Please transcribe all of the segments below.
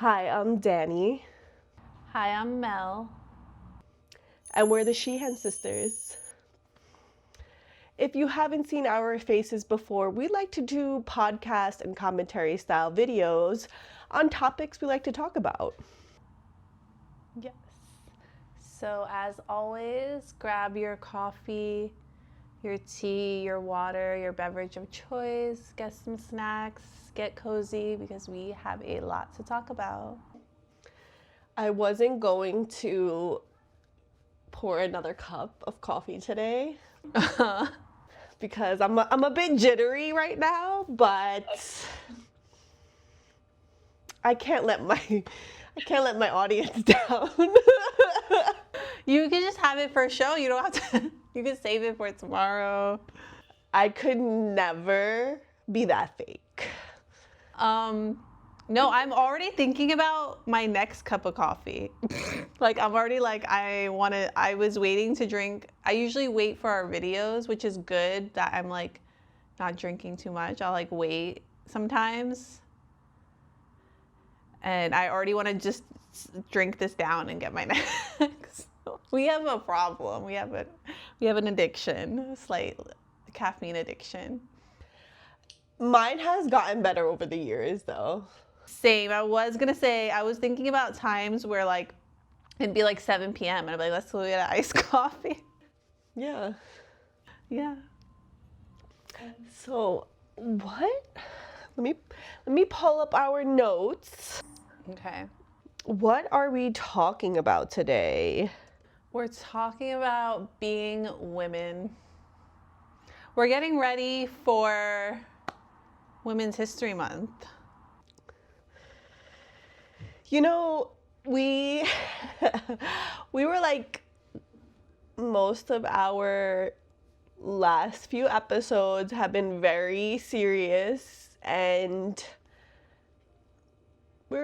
Hi, I'm Danny, Hi, I'm Mel. and we're the Sheehan sisters. If you haven't seen our faces before, we like to do podcast and commentary style videos on topics we like to talk about. Yes. So, as always, grab your coffee, your tea, your water, your beverage of choice, get some snacks, get cozy because we have a lot to talk about. I wasn't going to pour another cup of coffee today because I'm a bit jittery right now, but I can't let my audience down. You can just have it for a show. You don't have to, you can save it for tomorrow. I could never be that fake. No, I'm already thinking about my next cup of coffee. I'm already I was waiting to drink. I usually wait for our videos, which is good that I'm not drinking too much. I'll wait sometimes. And I already want to just drink this down and get my next. We have a problem. We have an addiction, a slight caffeine addiction. Mine has gotten better over the years, though. Same. I was thinking about times where it'd be 7 p.m. and I'd be like, let's go get an iced coffee. Yeah. Yeah. So, what? Let me pull up our notes. Okay. What are we talking about today? We're talking about being women. We're getting ready for Women's History Month. You know, we were most of our last few episodes have been very serious, and we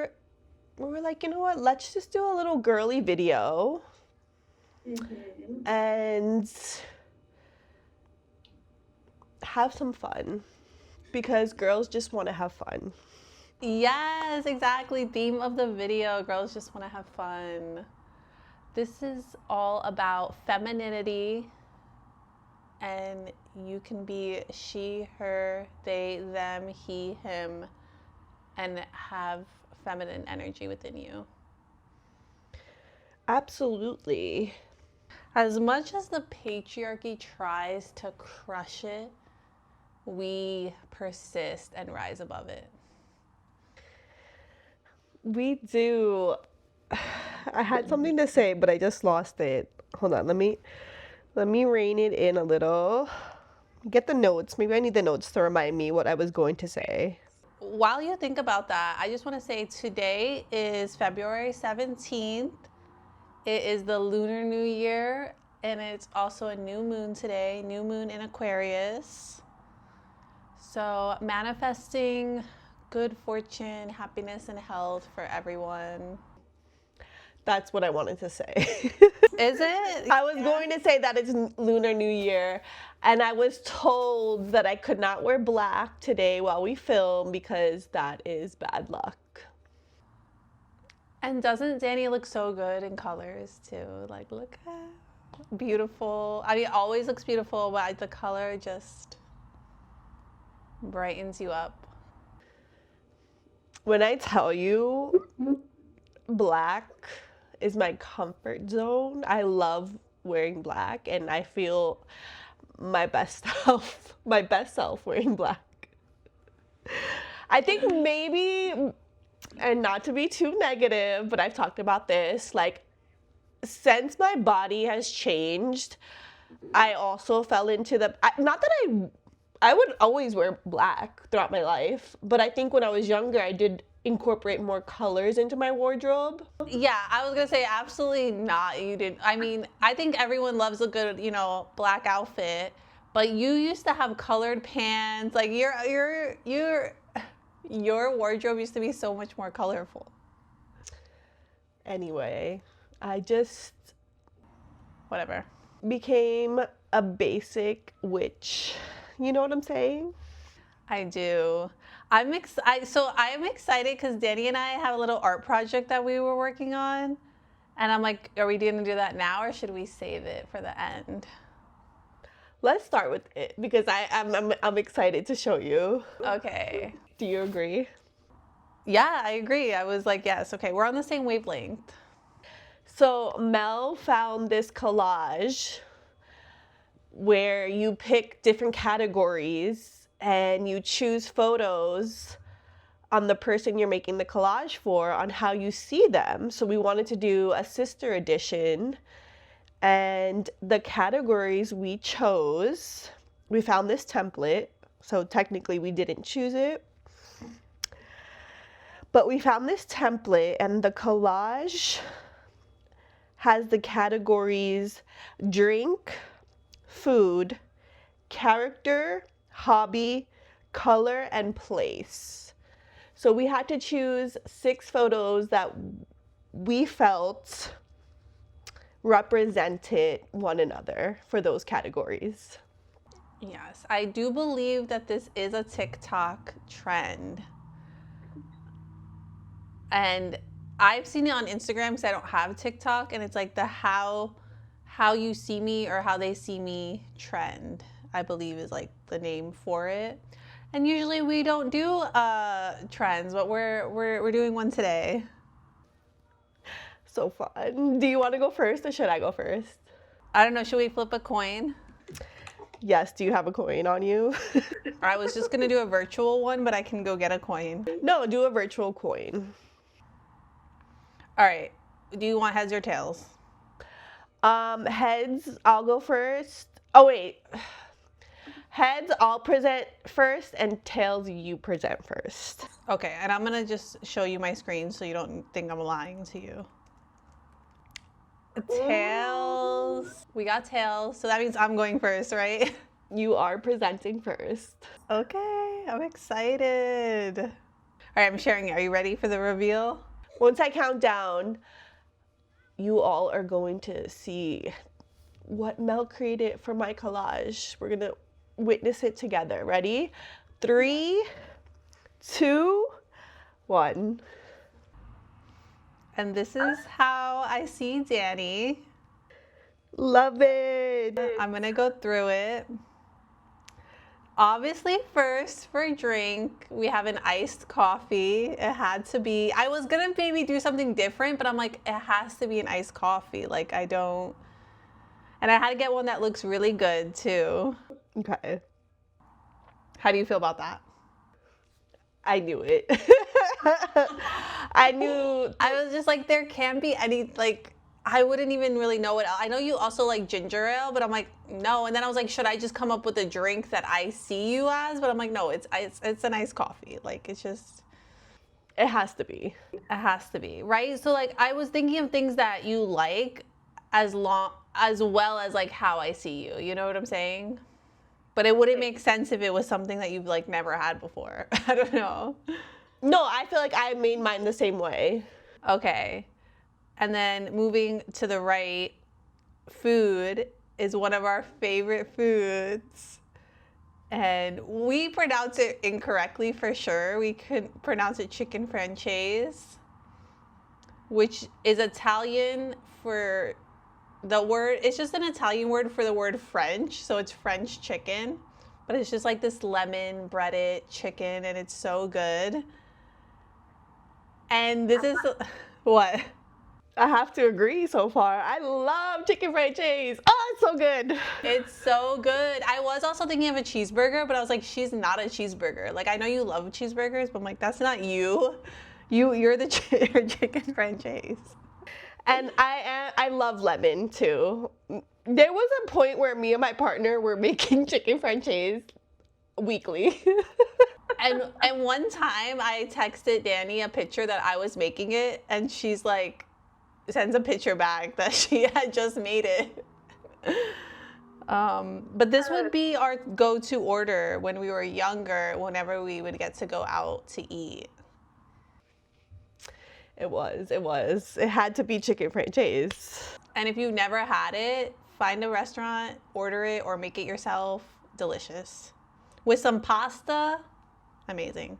were like, you know what, let's just do a little girly video. And have some fun, because girls just want to have fun. Yes, exactly. Theme of the video, girls just want to have fun. This is all about femininity, and you can be she, her, they, them, he, him, and have feminine energy within you. Absolutely. As much as the patriarchy tries to crush it, we persist and rise above it. We do. I had something to say, but I just lost it. Hold on, let me rein it in a little. Get the notes. Maybe I need the notes to remind me what I was going to say. While you think about that, I just want to say today is February 17th. It is the Lunar New Year, and it's also a new moon today, new moon in Aquarius. So manifesting good fortune, happiness, and health for everyone. That's what I wanted to say. Is it? I was going to say that it's Lunar New Year, and I was told that I could not wear black today while we film because that is bad luck. And doesn't Danny look so good in colors too? Look at beautiful. I mean, it always looks beautiful, but the color just brightens you up. When I tell you, black is my comfort zone. I love wearing black, and I feel my best self wearing black. I think maybe, and not to be too negative, but I've talked about this, since my body has changed, I also fell into not that I would always wear black throughout my life, but I think when I was younger, I did incorporate more colors into my wardrobe. Yeah, I was gonna say absolutely not. You didn't. I mean, I think everyone loves a good, black outfit, but you used to have colored pants. Your wardrobe used to be so much more colorful. Anyway, I just Whatever. became a basic witch. You know what I'm saying? I do. So I'm excited because Danny and I have a little art project that we were working on, and I'm like, are we gonna do that now or should we save it for the end? Let's start with it because I'm excited to show you. Okay. Do you agree? Yeah, I agree. I was like, yes, okay, we're on the same wavelength. So Mel found this collage where you pick different categories and you choose photos on the person you're making the collage for on how you see them. So we wanted to do a sister edition, and the categories we chose, we found this template. So technically we didn't choose it, but we found this template, and the collage has the categories drink, food, character, hobby, color, and place. So we had to choose 6 photos that we felt represented one another for those categories. Yes, I do believe that this is a TikTok trend. And I've seen it on Instagram because I don't have TikTok, and it's like the how you see me or how they see me trend, I believe is like the name for it. And usually we don't do trends, but we're doing one today. So fun. Do you want to go first or should I go first? I don't know, should we flip a coin? Yes, do you have a coin on you? I was just gonna do a virtual one, but I can go get a coin. No, do a virtual coin. All right, do you want heads or tails? Heads, I'll go first. Oh wait. Heads, I'll present first, and tails, you present first. Okay, and I'm gonna just show you my screen so you don't think I'm lying to you. Tails. We got tails, so that means I'm going first, right? You are presenting first. Okay, I'm excited. All right, I'm sharing it. Are you ready for the reveal? Once I count down, you all are going to see what Mel created for my collage. We're gonna witness it together. Ready? 3, 2, 1. And this is how I see Danny. Love it. I'm gonna go through it. Obviously, first for drink, we have an iced coffee. It had to be. I was gonna maybe do something different, but I'm like, it has to be an iced coffee. Like, I don't. And I had to get one that looks really good too. Okay. How do you feel about that? I knew it. I knew. I was just like, there can't be any, like, I wouldn't even really know what. I know you also like ginger ale, but I'm like, no. And then I was like, should I just come up with a drink that I see you as? But I'm like, no, it's a nice coffee. Like, it's just. It has to be. It has to be, right? So like, I was thinking of things that you like as well as like how I see you. You know what I'm saying? But it wouldn't make sense if it was something that you've like never had before. I don't know. No, I feel like I made mine the same way. Okay. And then moving to the right, food is one of our favorite foods. And we pronounce it incorrectly for sure. We could pronounce it chicken franchise, which is Italian for the word. It's just an Italian word for the word French. So it's French chicken. But it's just like this lemon breaded chicken, and it's so good. And this is what? I have to agree so far. I love chicken franchise. Oh, it's so good. It's so good. I was also thinking of a cheeseburger, but I was like, she's not a cheeseburger. Like, I know you love cheeseburgers, but I'm like, that's not you. You're the chicken franchise. And I love lemon too. There was a point where me and my partner were making chicken franchise weekly. And one time I texted Danny a picture that I was making it, and she's like, sends a picture back that she had just made it. But this would be our go-to order when we were younger, whenever we would get to go out to eat. It was. It had to be chicken franchise. And if you've never had it, find a restaurant, order it, or make it yourself. Delicious. With some pasta, amazing.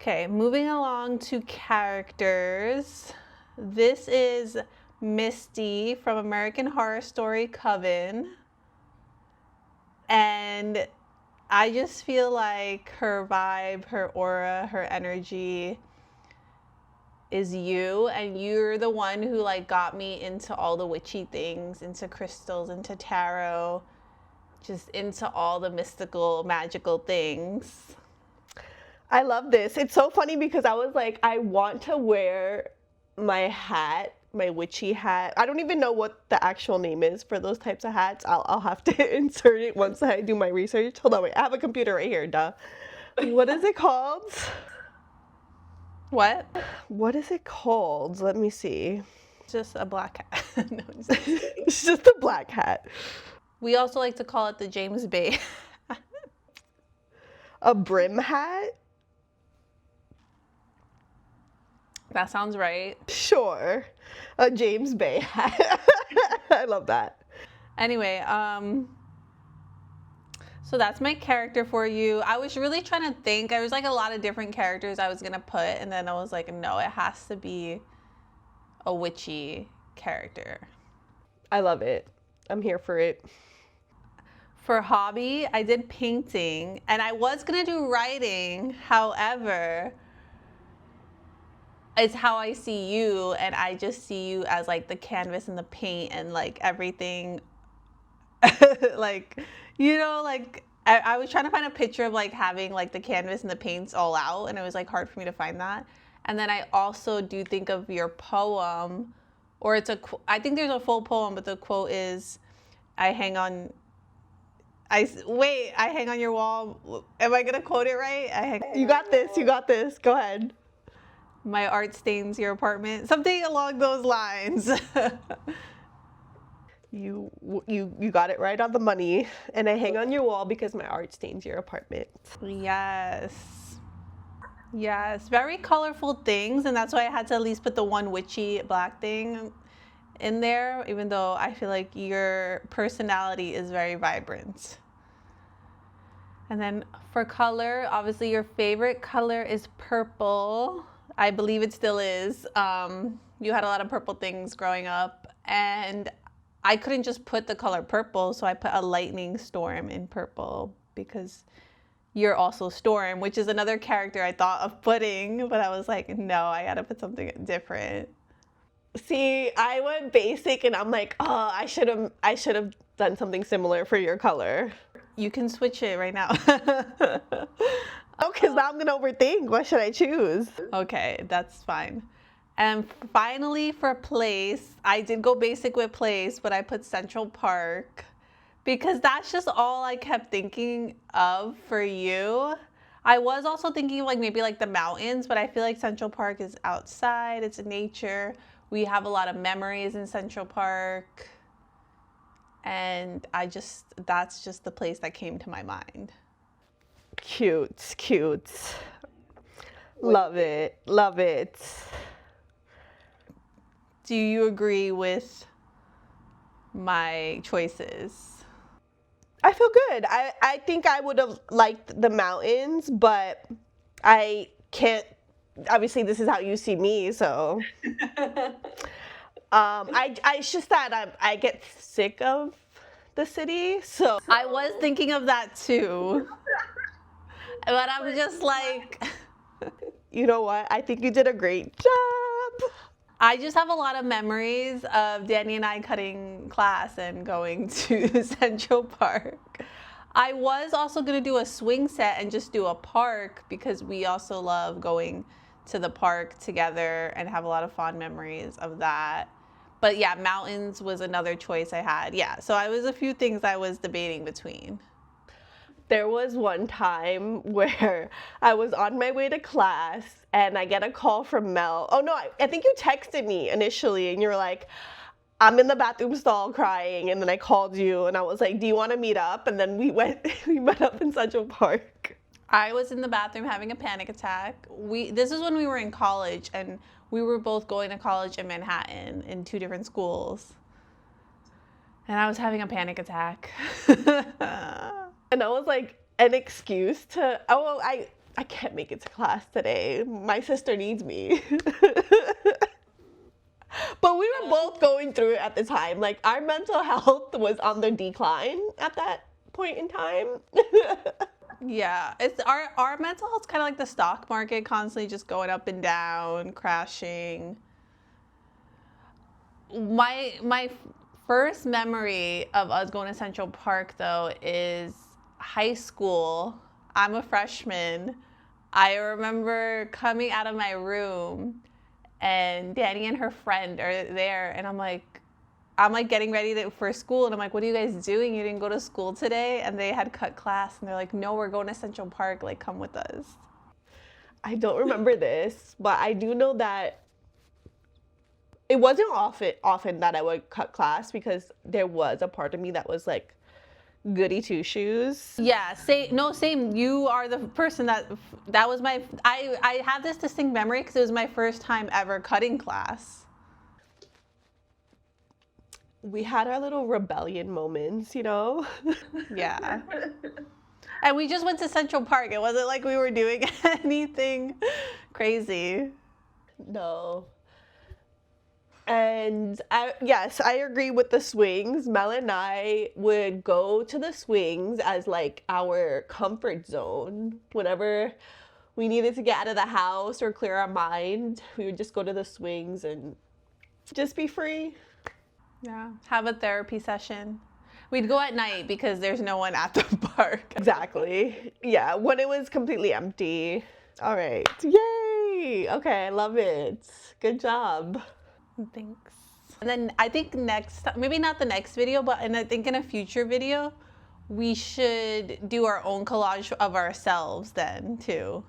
Okay, moving along to characters. This is Misty from American Horror Story Coven. And I just feel like her vibe, her aura, her energy is you, and you're the one who like got me into all the witchy things, into crystals, into tarot, just into all the mystical, magical things. I love this. It's so funny because I was like, I want to wear my hat, my witchy hat. I don't even know what the actual name is for those types of hats. I'll have to insert it once I do my research. Hold on, wait. I have a computer right here, duh. What is it called? What? What is it called? Let me see. Just a black hat. No, It's just a black hat. we also like to call it the James Bay. A brim hat? That sounds right. Sure. A James Bay hat. I love that. Anyway, so that's my character for you. I was really trying to think. There was like a lot of different characters I was gonna put, and then I was like, no, it has to be a witchy character. I love it. I'm here for it. For hobby, I did painting, and I was gonna do writing. However, it's how I see you, and I just see you as like the canvas and the paint and like everything. Like, you know, like I was trying to find a picture of like having like the canvas and the paints all out, and it was like hard for me to find that. And then I also do think of your poem, or I think there's a full poem, but the quote is, I hang on your wall. Am I gonna quote it right? You got this. You got this. Go ahead. My art stains your apartment. Something along those lines. You got it right on the money. And I hang on your wall because my art stains your apartment. Yes. Yes. Very colorful things, and that's why I had to at least put the one witchy black thing in there, even though I feel like your personality is very vibrant. And then for color, obviously your favorite color is purple. I believe it still is. You had a lot of purple things growing up, and I couldn't just put the color purple, so I put a lightning storm in purple because you're also Storm, which is another character I thought of putting, but I was like, no, I gotta put something different. See, I went basic and I'm like, oh, I should have done something similar for your color. You can switch it right now. Oh, because now I'm gonna overthink. What should I choose? Okay, that's fine. And finally for place, I did go basic with place, but I put Central Park because that's just all I kept thinking of for you. I was also thinking like maybe like the mountains, but I feel like Central Park is outside, it's nature. We have a lot of memories in Central Park. And that's just the place that came to my mind. Cute, cute. Love it, love it. Do you agree with my choices? I feel good. I think I would have liked the mountains, but I can't. Obviously, this is how you see me, so. It's just that I get sick of the city, so. I was thinking of that too. But I'm just like. You know what? I think you did a great job. I just have a lot of memories of Danny and I cutting class and going to Central Park. I was also going to do a swing set and just do a park because we also love going to the park together and have a lot of fond memories of that. But yeah, mountains was another choice I had. Yeah, so I was a few things I was debating between. There was one time where I was on my way to class and I get a call from Mel. Oh no, I think you texted me initially and you were like, I'm in the bathroom stall crying, and then I called you and I was like, do you want to meet up? And then we met up in Central Park. I was in the bathroom having a panic attack. This is when we were in college and we were both going to college in Manhattan in 2 different schools. And I was having a panic attack. And I was like, an excuse to, I can't make it to class today. My sister needs me. But we were both going through it at the time. Like, our mental health was on the decline at that point in time. Yeah, it's our mental health's kind of like the stock market, constantly just going up and down, crashing. My first memory of us going to Central Park though is high school. I'm a freshman. I remember coming out of my room and Danny and her friend are there, and I'm like getting ready for school, and I'm like, what are you guys doing? You didn't go to school today? And they had cut class, and they're like, no, we're going to Central Park. Like, come with us. I don't remember this, but I do know that it wasn't often that I would cut class, because there was a part of me that was like goody two shoes. Yeah, same. You are the person that was my. I have this distinct memory because it was my first time ever cutting class. We had our little rebellion moments, you know? Yeah. And we just went to Central Park. It wasn't like we were doing anything crazy. No. And yes, I agree with the swings. Mel and I would go to the swings as like our comfort zone. Whenever we needed to get out of the house or clear our mind, we would just go to the swings and just be free. Yeah. Have a therapy session. We'd go at night because there's no one at the park. Exactly. Yeah, when it was completely empty. All right. Yay! Okay, I love it. Good job. Thanks. And then I think maybe not the next video, but I think in a future video, we should do our own collage of ourselves then too.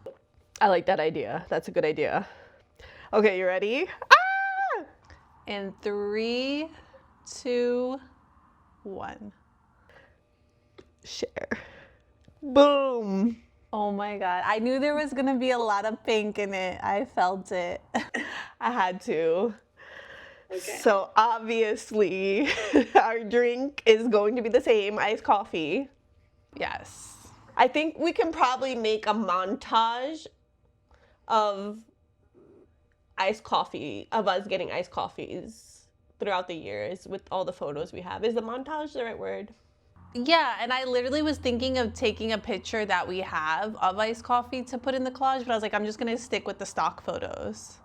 I like that idea. That's a good idea. Okay, you ready? Ah! In 3, 2, 1. Share. Boom. Oh my God. I knew there was going to be a lot of pink in it. I felt it. I had to. Okay. So obviously, our drink is going to be the same, iced coffee. Yes. I think we can probably make a montage of iced coffee, of us getting iced coffees throughout the years with all the photos we have. Is the montage the right word? Yeah, and I literally was thinking of taking a picture that we have of iced coffee to put in the collage, but I was like, I'm just going to stick with the stock photos.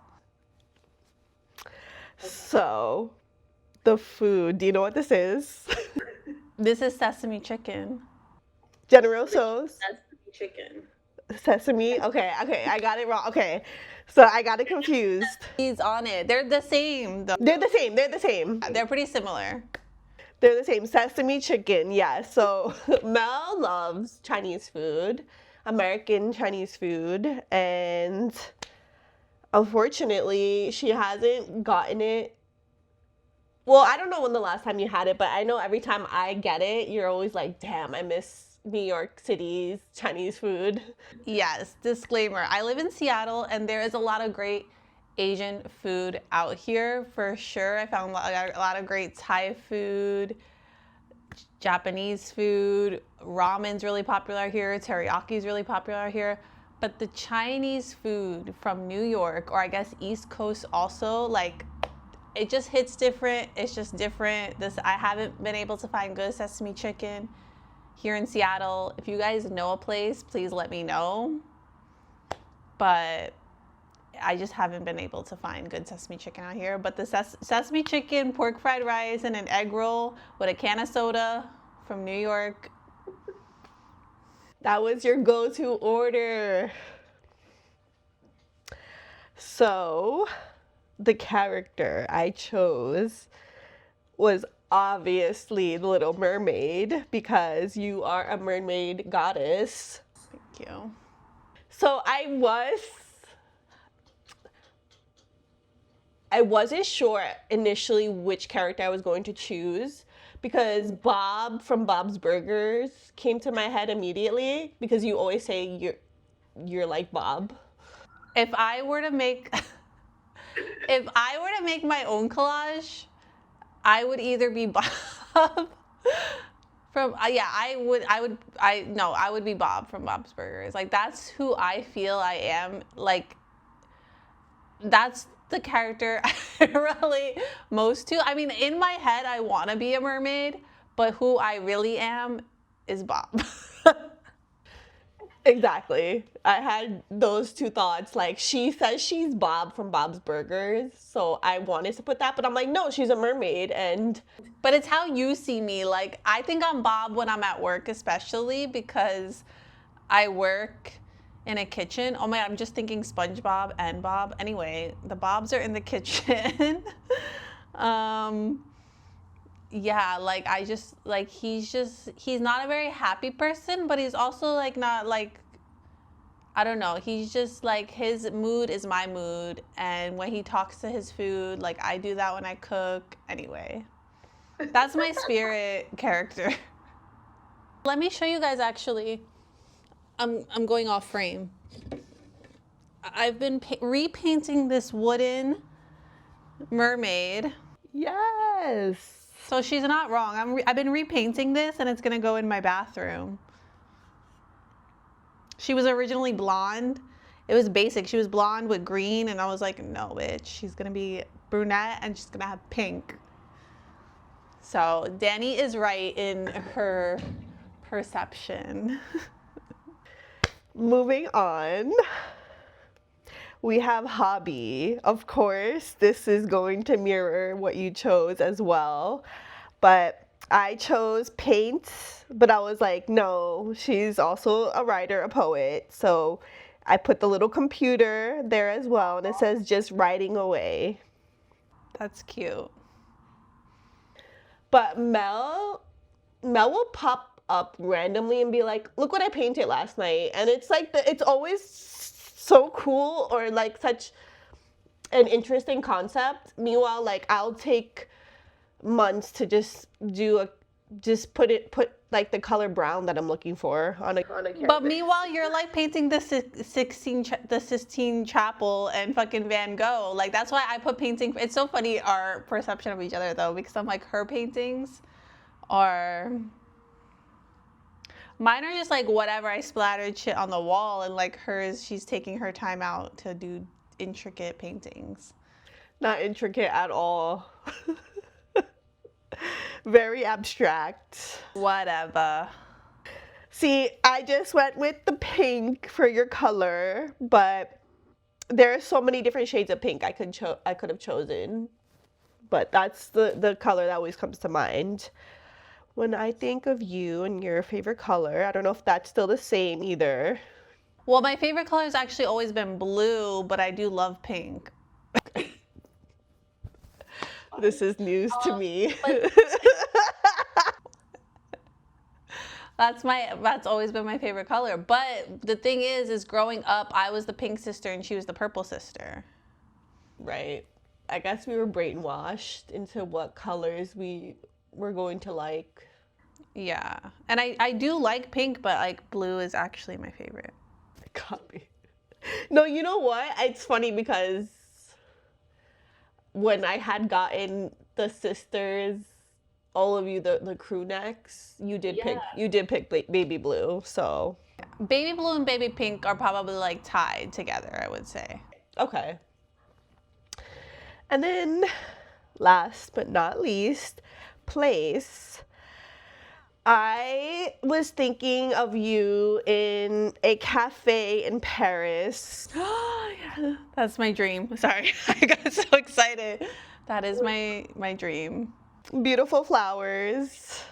So, the food. Do you know what this is? This is sesame chicken. General Tso's. That's the chicken. Sesame. Okay, I got it wrong. Okay, so I got it confused. He's on it. They're the same, though. They're the same. They're the same. They're pretty similar. They're the same. Sesame chicken. Yeah. So Mel loves Chinese food, American Chinese food, and unfortunately, she hasn't gotten it. Well, I don't know when the last time you had it, but I know every time I get it, you're always like, damn, I miss New York City's Chinese food. Yes, disclaimer. I live in Seattle, and there is a lot of great Asian food out here for sure. I found a lot of great Thai food, Japanese food, ramen's really popular here, teriyaki's really popular here. But the Chinese food from New York, or I guess East Coast also, like, it just hits different. It's just different. I haven't been able to find good sesame chicken here in Seattle. If you guys know a place, please let me know. But I just haven't been able to find good sesame chicken out here. But the sesame chicken, pork fried rice, and an egg roll with a can of soda from New York. That was your go-to order. So, the character I chose was obviously the Little Mermaid, because you are a mermaid goddess. Thank you. So I wasn't sure initially which character I was going to choose, because Bob from Bob's Burgers came to my head immediately, because you always say you're like Bob. If I were to make my own collage, I would either be Bob From yeah, I would be Bob from Bob's Burgers. Like that's who I feel I am. Like that's the character I relate most to. I mean, in my head, I want to be a mermaid, but who I really am is Bob. Exactly. I had those two thoughts. Like, she says she's Bob from Bob's Burgers, so I wanted to put that, but I'm like, no, she's a mermaid, and But it's how you see me. Like, I think I'm Bob when I'm at work, especially because I work in a kitchen. Oh my God, I'm just thinking SpongeBob and Bob. Anyway, the Bobs are in the kitchen. Yeah, like I just like he's not a very happy person, but he's also like not like I don't know. He's just like his mood is my mood, and when he talks to his food, like I do that when I cook. Anyway, that's my spirit character. Let me show you guys actually. I'm going off frame. I've been repainting this wooden mermaid. yes. So she's not wrong. I've been repainting this, and it's gonna go in my bathroom. She was originally blonde. It was basic. She was blonde with green, and I was like, no, bitch. She's gonna be brunette, and she's gonna have pink. So Danny is right in her perception. Moving on. We have hobby. Of course, this is going to mirror what you chose as well. But I chose paint, but I was like, no, she's also a writer, a poet. So I put the little computer there as well, and it says just writing away. That's cute. But Mel will pop up randomly and be like, look what I painted last night. And it's like, it's always so cool, or like such an interesting concept. Meanwhile, like I'll take months to just put like the color brown that I'm looking for on a canvas. But meanwhile, you're like painting the Sistine Chapel and fucking Van Gogh. Like that's why I put painting. It's so funny our perception of each other though, because I'm like her paintings are. Mine are just like whatever I splattered shit on the wall, and like hers, she's taking her time out to do intricate paintings. Not intricate at all. Very abstract. Whatever. See, I just went with the pink for your color, but there are so many different shades of pink I could have chosen. But that's the color that always comes to mind when I think of you and your favorite color. I don't know if that's still the same either. Well, my favorite color has actually always been blue, but I do love pink. This is news to me. That's always been my favorite color. But the thing is growing up, I was the pink sister and she was the purple sister. Right. I guess we were brainwashed into what colors we were going to like. Yeah. And I do like pink, but like blue is actually my favorite. Copy. No, you know what? It's funny because when I had gotten the sisters, all of you, the crew necks, you did pick baby blue. So baby blue and baby pink are probably like tied together, I would say. Okay. And then last but not least, place. I was thinking of you in a cafe in Paris. Yeah, that's my dream. Sorry, I got so excited. That is my dream. Beautiful flowers.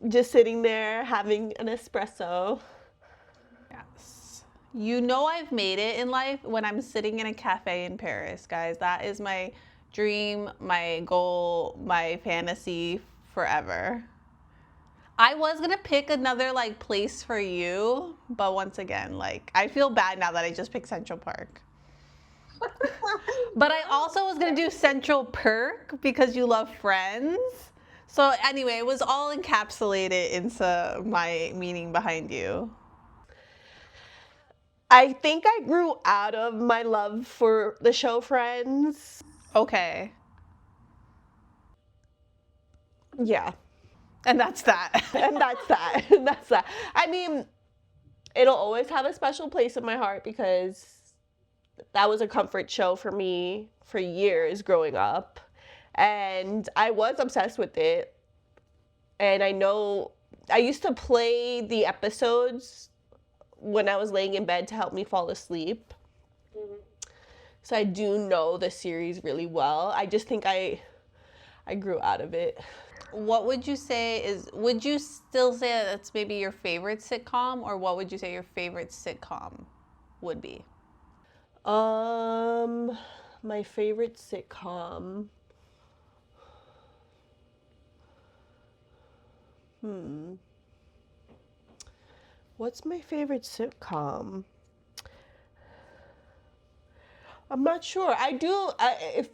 Just sitting there having an espresso. Yes. You know I've made it in life when I'm sitting in a cafe in Paris, guys. That is my dream, my goal, my fantasy forever. I was gonna pick another like place for you, but once again, like I feel bad now that I just picked Central Park. But I also was gonna do Central Perk because you love Friends. So anyway, it was all encapsulated into my meaning behind you. I think I grew out of my love for the show Friends. Okay. Yeah. And that's that. And that's that. And that's that. I mean, it'll always have a special place in my heart because that was a comfort show for me for years growing up. And I was obsessed with it. And I know I used to play the episodes when I was laying in bed to help me fall asleep. Mhm. So I do know the series really well. I just think I grew out of it. What would you say would you still say that's maybe your favorite sitcom, or what would you say your favorite sitcom would be? My favorite sitcom. What's my favorite sitcom? I'm not sure.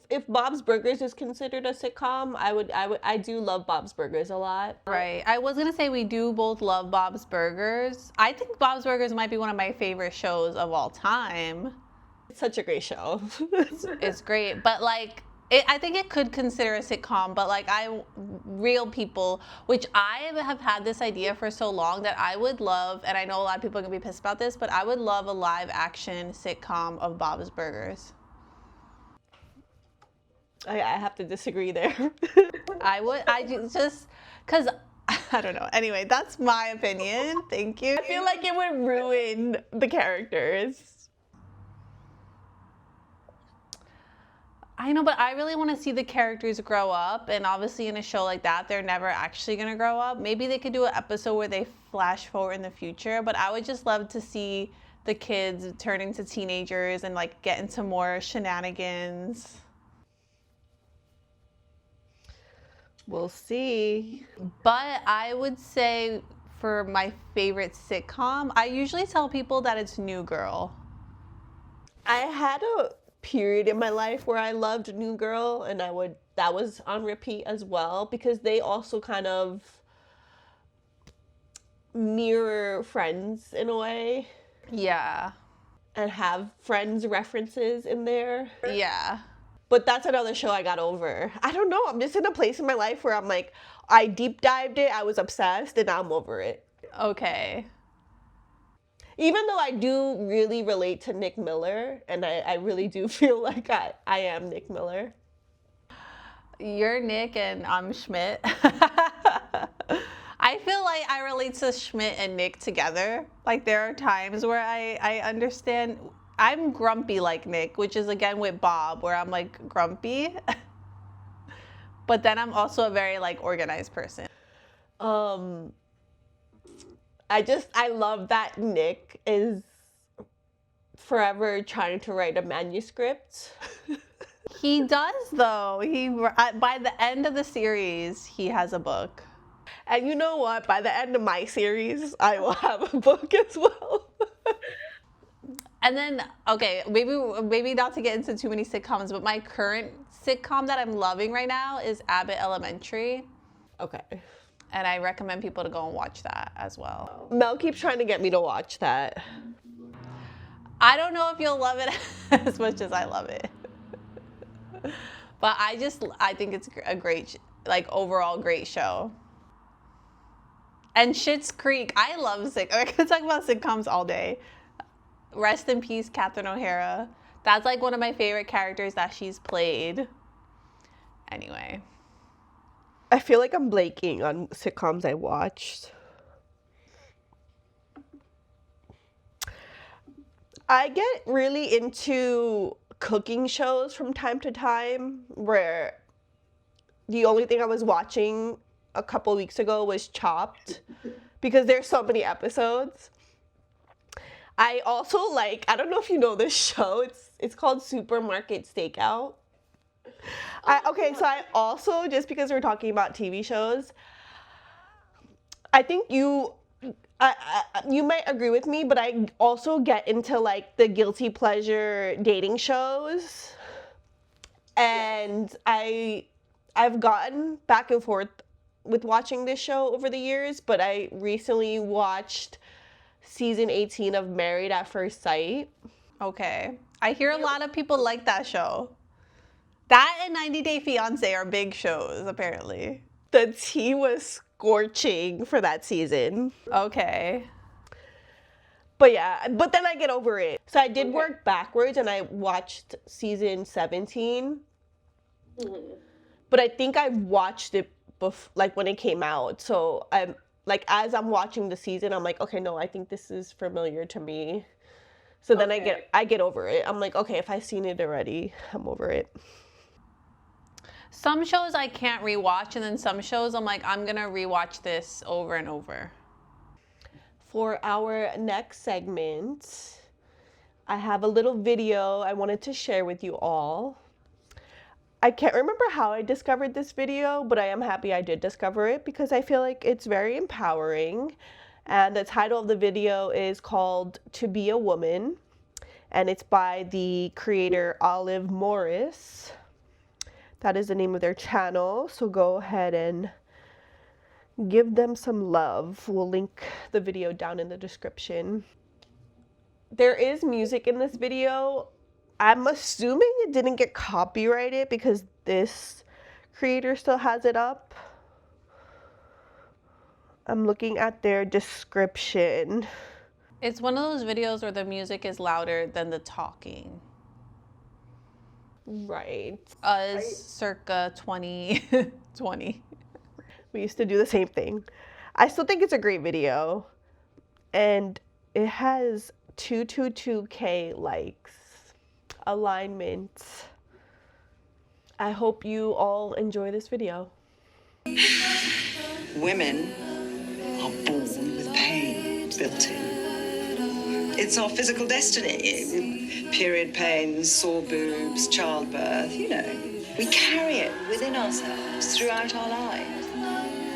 If Bob's Burgers is considered a sitcom, I do love Bob's Burgers a lot. Right. I was gonna say we do both love Bob's Burgers. I think Bob's Burgers might be one of my favorite shows of all time. It's such a great show. It's great, but like I think it could consider a sitcom, but like real people, which I have had this idea for so long that I would love, and I know a lot of people are gonna be pissed about this, but I would love a live action sitcom of Bob's Burgers. I have to disagree there. Just because I don't know. Anyway, that's my opinion. Thank you. I feel like it would ruin the characters. I know, but I really want to see the characters grow up, and obviously in a show like that, they're never actually going to grow up. Maybe they could do an episode where they flash forward in the future, but I would just love to see the kids turn into teenagers and like get into more shenanigans. We'll see. But I would say for my favorite sitcom, I usually tell people that it's New Girl. I had a period in my life where I loved New Girl, and that was on repeat as well, because they also kind of mirror Friends in a way Yeah. and have Friends references in there. Yeah. But that's another show I got over. I don't know. I'm just in a place in my life where I'm like, I deep dived it, I was obsessed, and now I'm over it. Okay. Even though I do really relate to Nick Miller, and I really do feel like I am Nick Miller. You're Nick and I'm Schmidt. I feel like I relate to Schmidt and Nick together. Like there are times where I understand. I'm grumpy like Nick, which is again with Bob, where I'm like grumpy. But then I'm also a very like organized person. I love that Nick is forever trying to write a manuscript. He does though. By the end of the series, he has a book. And you know what? By the end of my series, I will have a book as well. And then, okay, maybe not to get into too many sitcoms, but my current sitcom that I'm loving right now is Abbott Elementary. Okay. And I recommend people to go and watch that as well. Mel keeps trying to get me to watch that. I don't know if you'll love it as much as I love it. But I think it's a great, like overall great show. And Schitt's Creek, I love I could talk about sitcoms all day. Rest in peace, Catherine O'Hara. That's like one of my favorite characters that she's played. Anyway. I feel like I'm blanking on sitcoms I watched. I get really into cooking shows from time to time, where the only thing I was watching a couple weeks ago was Chopped, because there's so many episodes. I also I don't know if you know this show, it's called Supermarket Stakeout. So I also, just because we're talking about TV shows, I think you might agree with me, but I also get into like the guilty pleasure dating shows, and I've gotten back and forth with watching this show over the years, but I recently watched season 18 of Married at First Sight. Okay. I hear a lot of people like that show. That and 90 Day Fiancé are big shows, apparently. The tea was scorching for that season. Okay. But yeah, but then I get over it. So I did work backwards and I watched season 17. But I think I watched it like when it came out. So I'm like, as I'm watching the season, I'm like, okay, no, I think this is familiar to me. So then I get over it. I'm like, okay, if I've seen it already, I'm over it. Some shows I can't rewatch, and then some shows I'm like, I'm gonna rewatch this over and over. For our next segment, I have a little video I wanted to share with you all. I can't remember how I discovered this video, but I am happy I did discover it because I feel like it's very empowering. And the title of the video is called To Be a Woman, and it's by the creator Olive Morris. That is the name of their channel, so go ahead and give them some love. We'll link the video down in the description. There is music in this video. I'm assuming it didn't get copyrighted because this creator still has it up. I'm looking at their description. It's one of those videos where the music is louder than the talking. Right. Us circa 2020. We used to do the same thing. I still think it's a great video. And it has 222K likes. Alignment. I hope you all enjoy this video. Women are born with pain built in. It's our physical destiny. Period pains, sore boobs, childbirth, you know. We carry it within ourselves throughout our lives.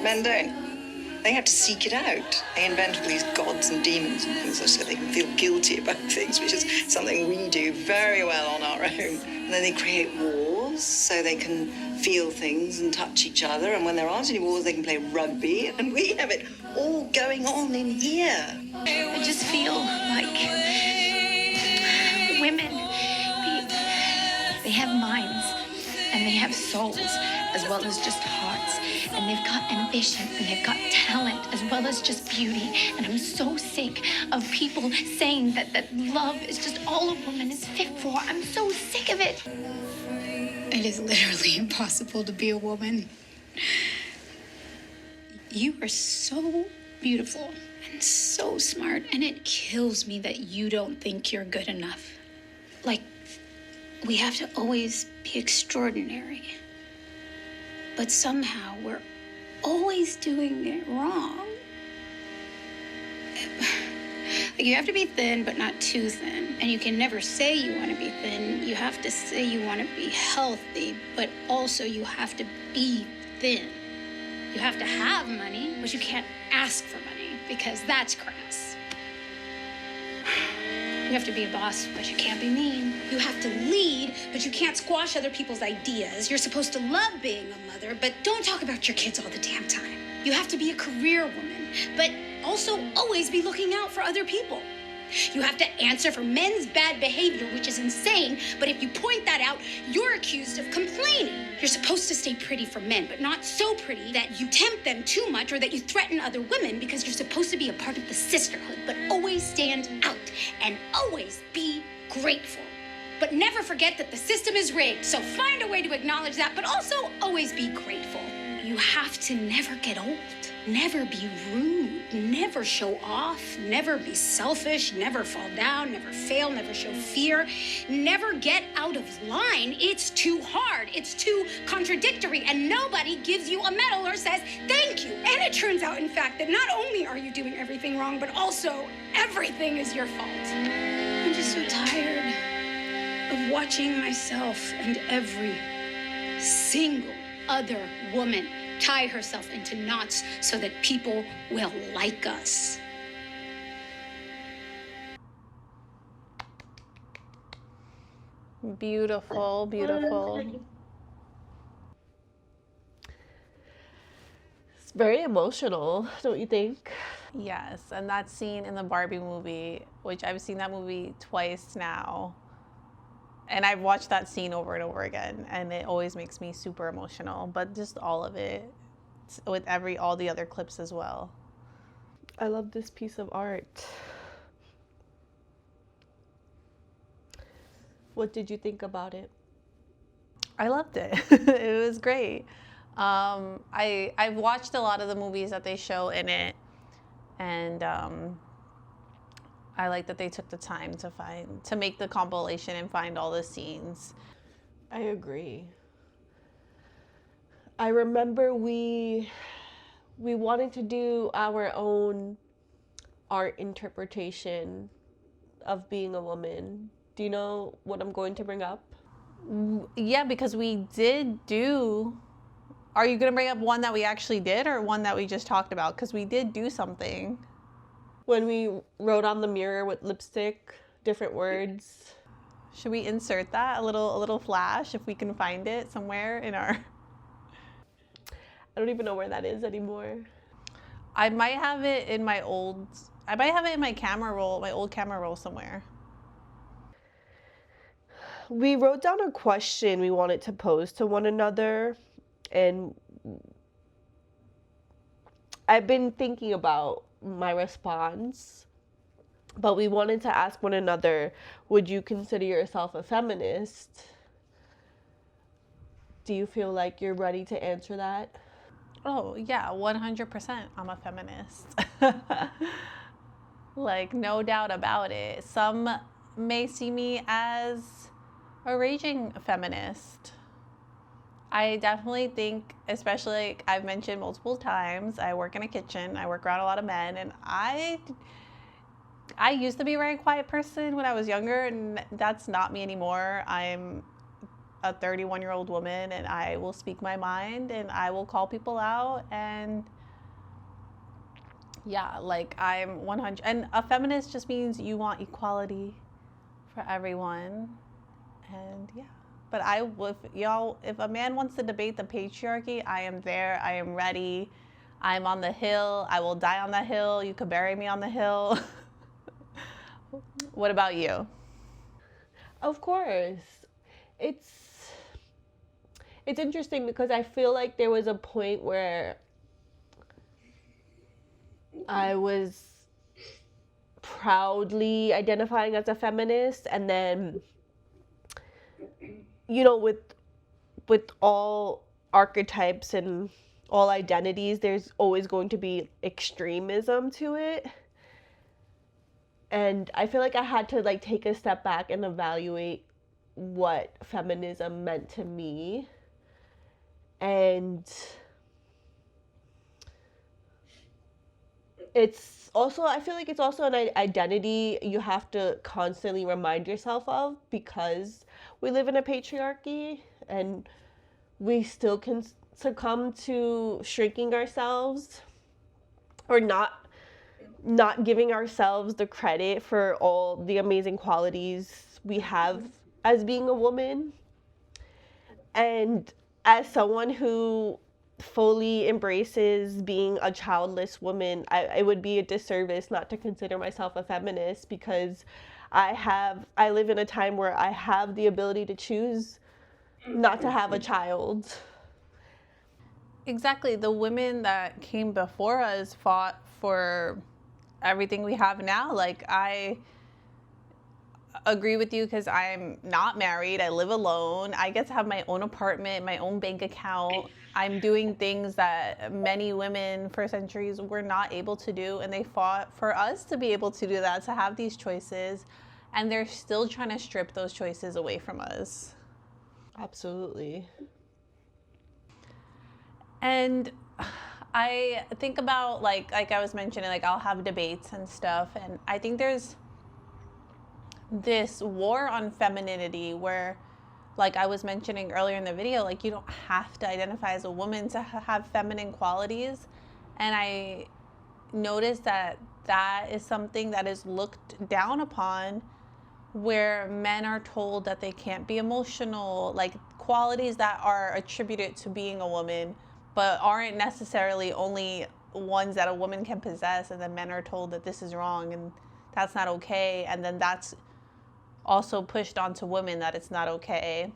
Men don't. They have to seek it out. They invent all these gods and demons and things so they can feel guilty about things, which is something we do very well on our own. And then they create wars so they can feel things and touch each other. And when there aren't any wars, they can play rugby. And we have it all going on in here. I just feel like women, they have minds and they have souls as well as just hearts. And they've got ambition and they've got talent as well as just beauty. And I'm so sick of people saying that love is just all a woman is fit for. I'm so sick of it. It is literally impossible to be a woman. You are so beautiful and so smart, and it kills me that you don't think you're good enough. Like, we have to always be extraordinary. But somehow we're always doing it wrong. Like, you have to be thin, but not too thin. And you can never say you want to be thin. You have to say you want to be healthy, but also you have to be thin. You have to have money, but you can't ask for money because that's crass. You have to be a boss, but you can't be mean. You have to lead, but you can't squash other people's ideas. You're supposed to love being a mother, but don't talk about your kids all the damn time. You have to be a career woman, but also always be looking out for other people. You have to answer for men's bad behavior, which is insane, but if you point that out, you're accused of complaining. You're supposed to stay pretty for men, but not so pretty that you tempt them too much or that you threaten other women, because you're supposed to be a part of the sisterhood, but always stand out and always be grateful. But never forget that the system is rigged, so find a way to acknowledge that, but also always be grateful. You have to never get old, never be rude, never show off, never be selfish, never fall down, never fail, never show fear, never get out of line. It's too hard, it's too contradictory, and nobody gives you a medal or says thank you. And it turns out, in fact, that not only are you doing everything wrong, but also everything is your fault. I'm just so tired of watching myself and every single other woman tie herself into knots so that people will like us. Beautiful, beautiful. It's very emotional, don't you think? Yes, and that scene in the Barbie movie, which I've seen that movie twice now. And I've watched that scene over and over again, and it always makes me super emotional, but just all of it. with all the other clips as well. I love this piece of art. What did you think about it? I loved it. It was great. I've watched a lot of the movies that they show in it, and I like that they took the time to make the compilation and find all the scenes. I agree. I remember we wanted to do our own art interpretation of being a woman. Do you know what I'm going to bring up? Yeah, because we did do... Are you going to bring up one that we actually did or one that we just talked about? Because we did do something. When we wrote on the mirror with lipstick, different words. Should we insert that? A little flash, if we can find it somewhere in our... I don't even know where that is anymore. I might have it in my old camera roll, my old camera roll somewhere. We wrote down a question we wanted to pose to one another, and I've been thinking about my response, but we wanted to ask one another, would you consider yourself a feminist? Do you feel like you're ready to answer that? Oh, yeah, 100% I'm a feminist. Like, no doubt about it. Some may see me as a raging feminist. I definitely think, especially like I've mentioned multiple times, I work in a kitchen, I work around a lot of men, and I used to be a very quiet person when I was younger, and that's not me anymore. I'm a 31-year-old woman, and I will speak my mind, and I will call people out, and yeah, like I'm 100. And a feminist just means you want equality for everyone, and yeah. But if a man wants to debate the patriarchy, I am there. I am ready. I'm on the hill. I will die on the hill. You could bury me on the hill. What about you? Of course. It's interesting because I feel like there was a point where I was proudly identifying as a feminist, and then, you know, with all archetypes and all identities, there's always going to be extremism to it. And I feel like I had to like take a step back and evaluate what feminism meant to me. And it's also, I feel like it's also an identity you have to constantly remind yourself of, because we live in a patriarchy and we still can succumb to shrinking ourselves or not giving ourselves the credit for all the amazing qualities we have as being a woman. And as someone who fully embraces being a childless woman, it would be a disservice not to consider myself a feminist, because I live in a time where I have the ability to choose not to have a child. Exactly. The women that came before us fought for everything we have now. Like, I agree with you because I'm not married. I live alone. I get to have my own apartment, my own bank account. I'm doing things that many women for centuries were not able to do, and they fought for us to be able to do that, to have these choices, and they're still trying to strip those choices away from us. Absolutely. And I think about, like I was mentioning, like I'll have debates and stuff, and I think there's this war on femininity where, like I was mentioning earlier in the video, like you don't have to identify as a woman to have feminine qualities. And I noticed that that is something that is looked down upon, where men are told that they can't be emotional, like qualities that are attributed to being a woman, but aren't necessarily only ones that a woman can possess. And then men are told that this is wrong and that's not okay. And then that's also pushed onto women that it's not okay.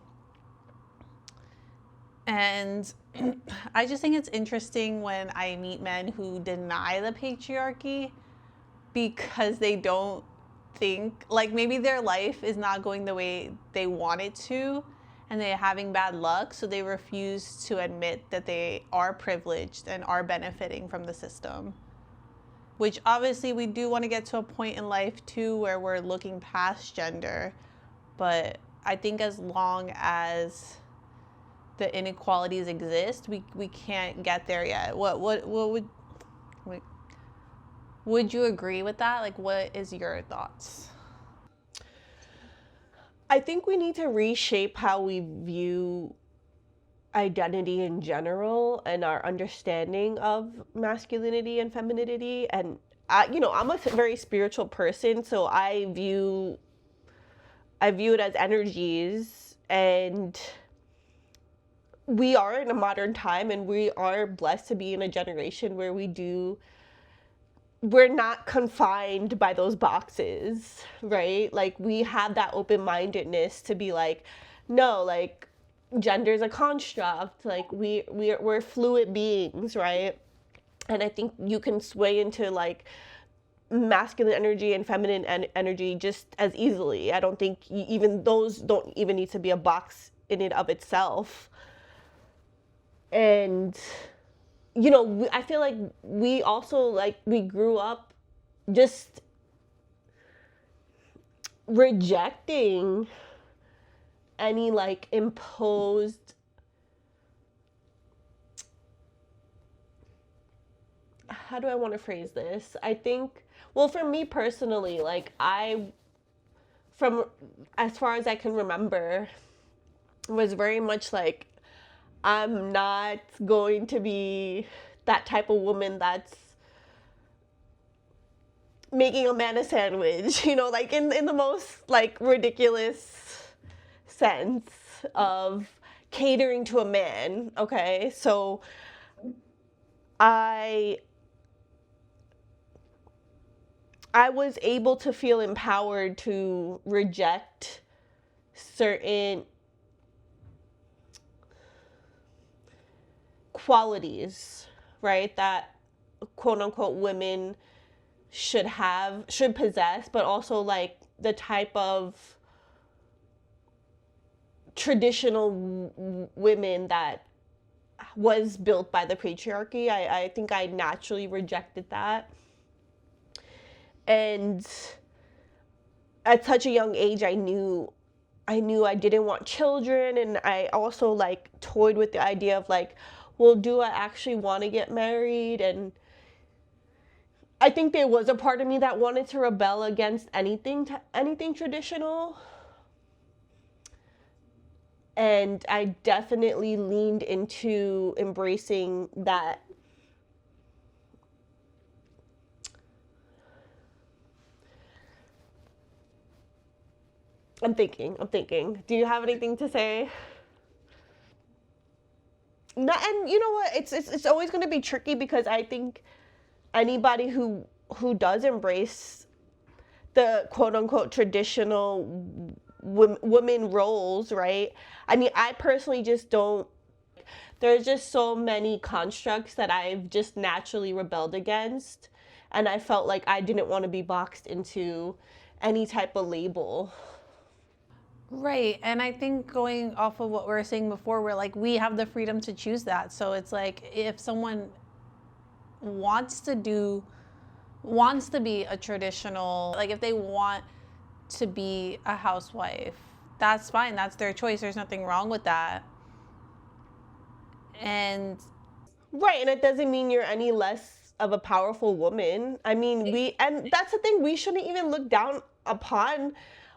And I just think it's interesting when I meet men who deny the patriarchy because they don't think, like, maybe their life is not going the way they want it to and they're having bad luck, so they refuse to admit that they are privileged and are benefiting from the system. Which obviously we do want to get to a point in life too where we're looking past gender, but I think as long as the inequalities exist, we can't get there yet. What would you agree with that? Like, what is your thoughts? I think we need to reshape how we view identity in general and our understanding of masculinity and femininity. And I'm a very spiritual person, so I view it as energies, and we are in a modern time, and we are blessed to be in a generation where we're not confined by those boxes, right? Like, we have that open-mindedness to be like, no, like, gender is a construct, like, we're fluid beings, right? And I think you can sway into like masculine energy and feminine energy just as easily. I don't think even those don't even need to be a box in and of itself. And I feel like we also, like, we grew up just rejecting any, like, imposed, how do I want to phrase this? I think, well, for me personally, like, from as far as I can remember, was very much like, I'm not going to be that type of woman that's making a man a sandwich, like, in the most, like, ridiculous sense of catering to a man, okay? So I was able to feel empowered to reject certain qualities, right, that quote unquote women should possess, but also, like, the type of traditional women that was built by the patriarchy. I think I naturally rejected that. And at such a young age, I knew I didn't want children, and I also, like, toyed with the idea of, like, well, do I actually want to get married? And I think there was a part of me that wanted to rebel against anything traditional. And I definitely leaned into embracing that. I'm thinking. Do you have anything to say? No, and you know what? It's always going to be tricky, because I think anybody who does embrace the quote unquote traditional women roles, right? I mean, I personally just don't. There's just so many constructs that I've just naturally rebelled against, and I felt like I didn't want to be boxed into any type of label. Right. And I think going off of what we were saying before, we're like, we have the freedom to choose that. So it's like, if someone wants to be a traditional, like, if they want to be a housewife, that's fine. That's their choice. There's nothing wrong with that. And right. And it doesn't mean you're any less of a powerful woman. I mean, and that's the thing, we shouldn't even look down upon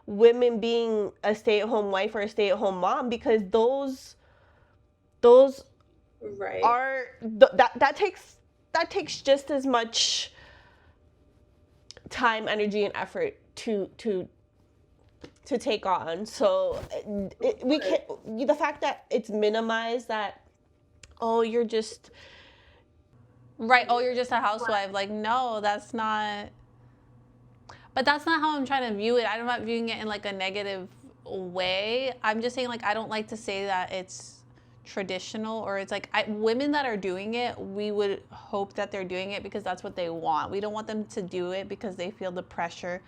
women being a stay-at-home wife or a stay-at-home mom, because those Right. are that takes just as much time, energy, and effort to take on. So we can't, the fact that it's minimized, that, oh, you're just right, oh, you're just a housewife. Like, no, that's not. But that's not how I'm trying to view it. I'm not viewing it in, like, a negative way. I'm just saying, like, I don't like to say that it's traditional, or it's like women that are doing it, we would hope that they're doing it because that's what they want. We don't want them to do it because they feel the pressure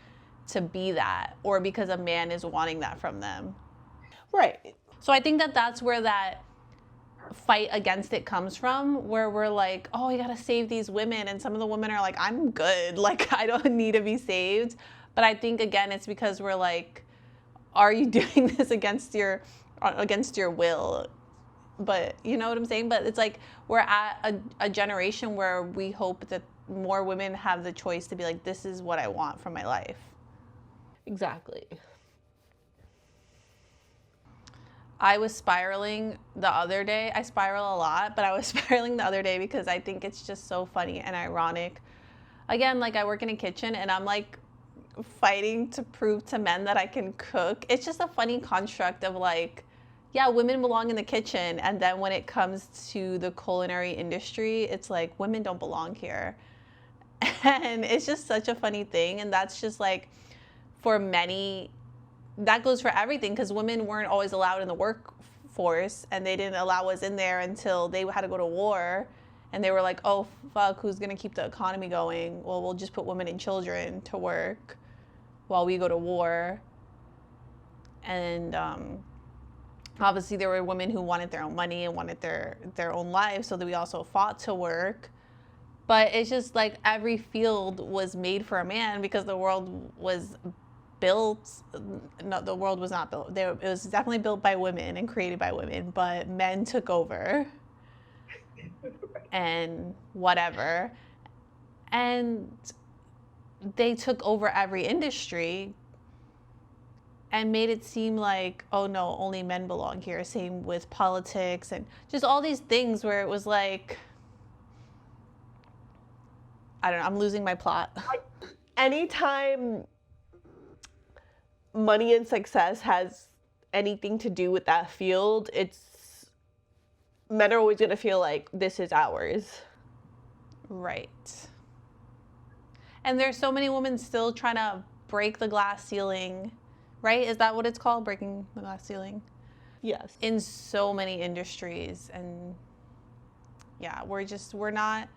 to be that, or because a man is wanting that from them. Right. So I think that that's where that fight against it comes from, where we're like, oh, you gotta save these women, and some of the women are like, I'm good, like I don't need to be saved. But I think again it's because we're like, are you doing this against your will? But you know what I'm saying? But it's like we're at a generation where we hope that more women have the choice to be like, this is what I want from my life. Exactly. I was spiraling the other day. I spiral a lot, but I was spiraling the other day because I think it's just so funny and ironic. Again, like I work in a kitchen and I'm like fighting to prove to men that I can cook. It's just a funny construct of like, yeah, women belong in the kitchen. And then when it comes to the culinary industry, it's like women don't belong here. And it's just such a funny thing. And that's just like, for many, that goes for everything, because women weren't always allowed in the workforce, and they didn't allow us in there until they had to go to war, and they were like, oh fuck, who's gonna keep the economy going? Well, we'll just put women and children to work while we go to war. And obviously there were women who wanted their own money and wanted their own lives, so that we also fought to work. But it's just like every field was made for a man because the world was built. No, the world was not built. It was definitely built by women and created by women, but men took over and whatever. And they took over every industry and made it seem like, oh no, only men belong here. Same with politics and just all these things where it was like, I don't know, I'm losing my plot. Anytime money and success has anything to do with that field, it's men are always going to feel like this is ours. Right. And there's so many women still trying to break the glass ceiling, right? Is that what it's called? Breaking the glass ceiling? Yes. In so many industries. And yeah, we're not.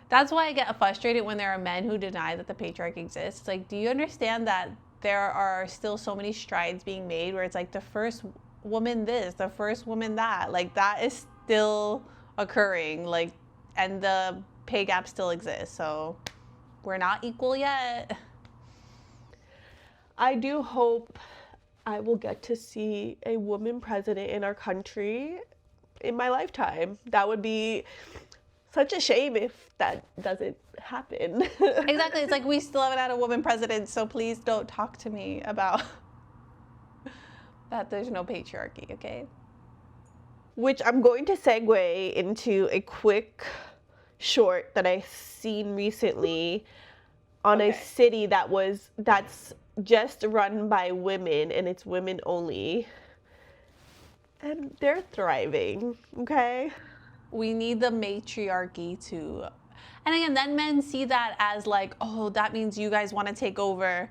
That's why I get frustrated when there are men who deny that the patriarchy exists. Like, do you understand that there are still so many strides being made where it's like the first woman this, the first woman that, like that is still occurring, like, and the pay gap still exists. So we're not equal yet. I do hope I will get to see a woman president in our country in my lifetime. That would be such a shame if that doesn't happen. Exactly. It's like we still haven't had a woman president, so please don't talk to me about that there's no patriarchy, okay? Which I'm going to segue into a quick short that I seen recently on a city that's just run by women, and it's women only. And they're thriving, okay? We need the matriarchy to, and again, then men see that as like, oh, that means you guys want to take over.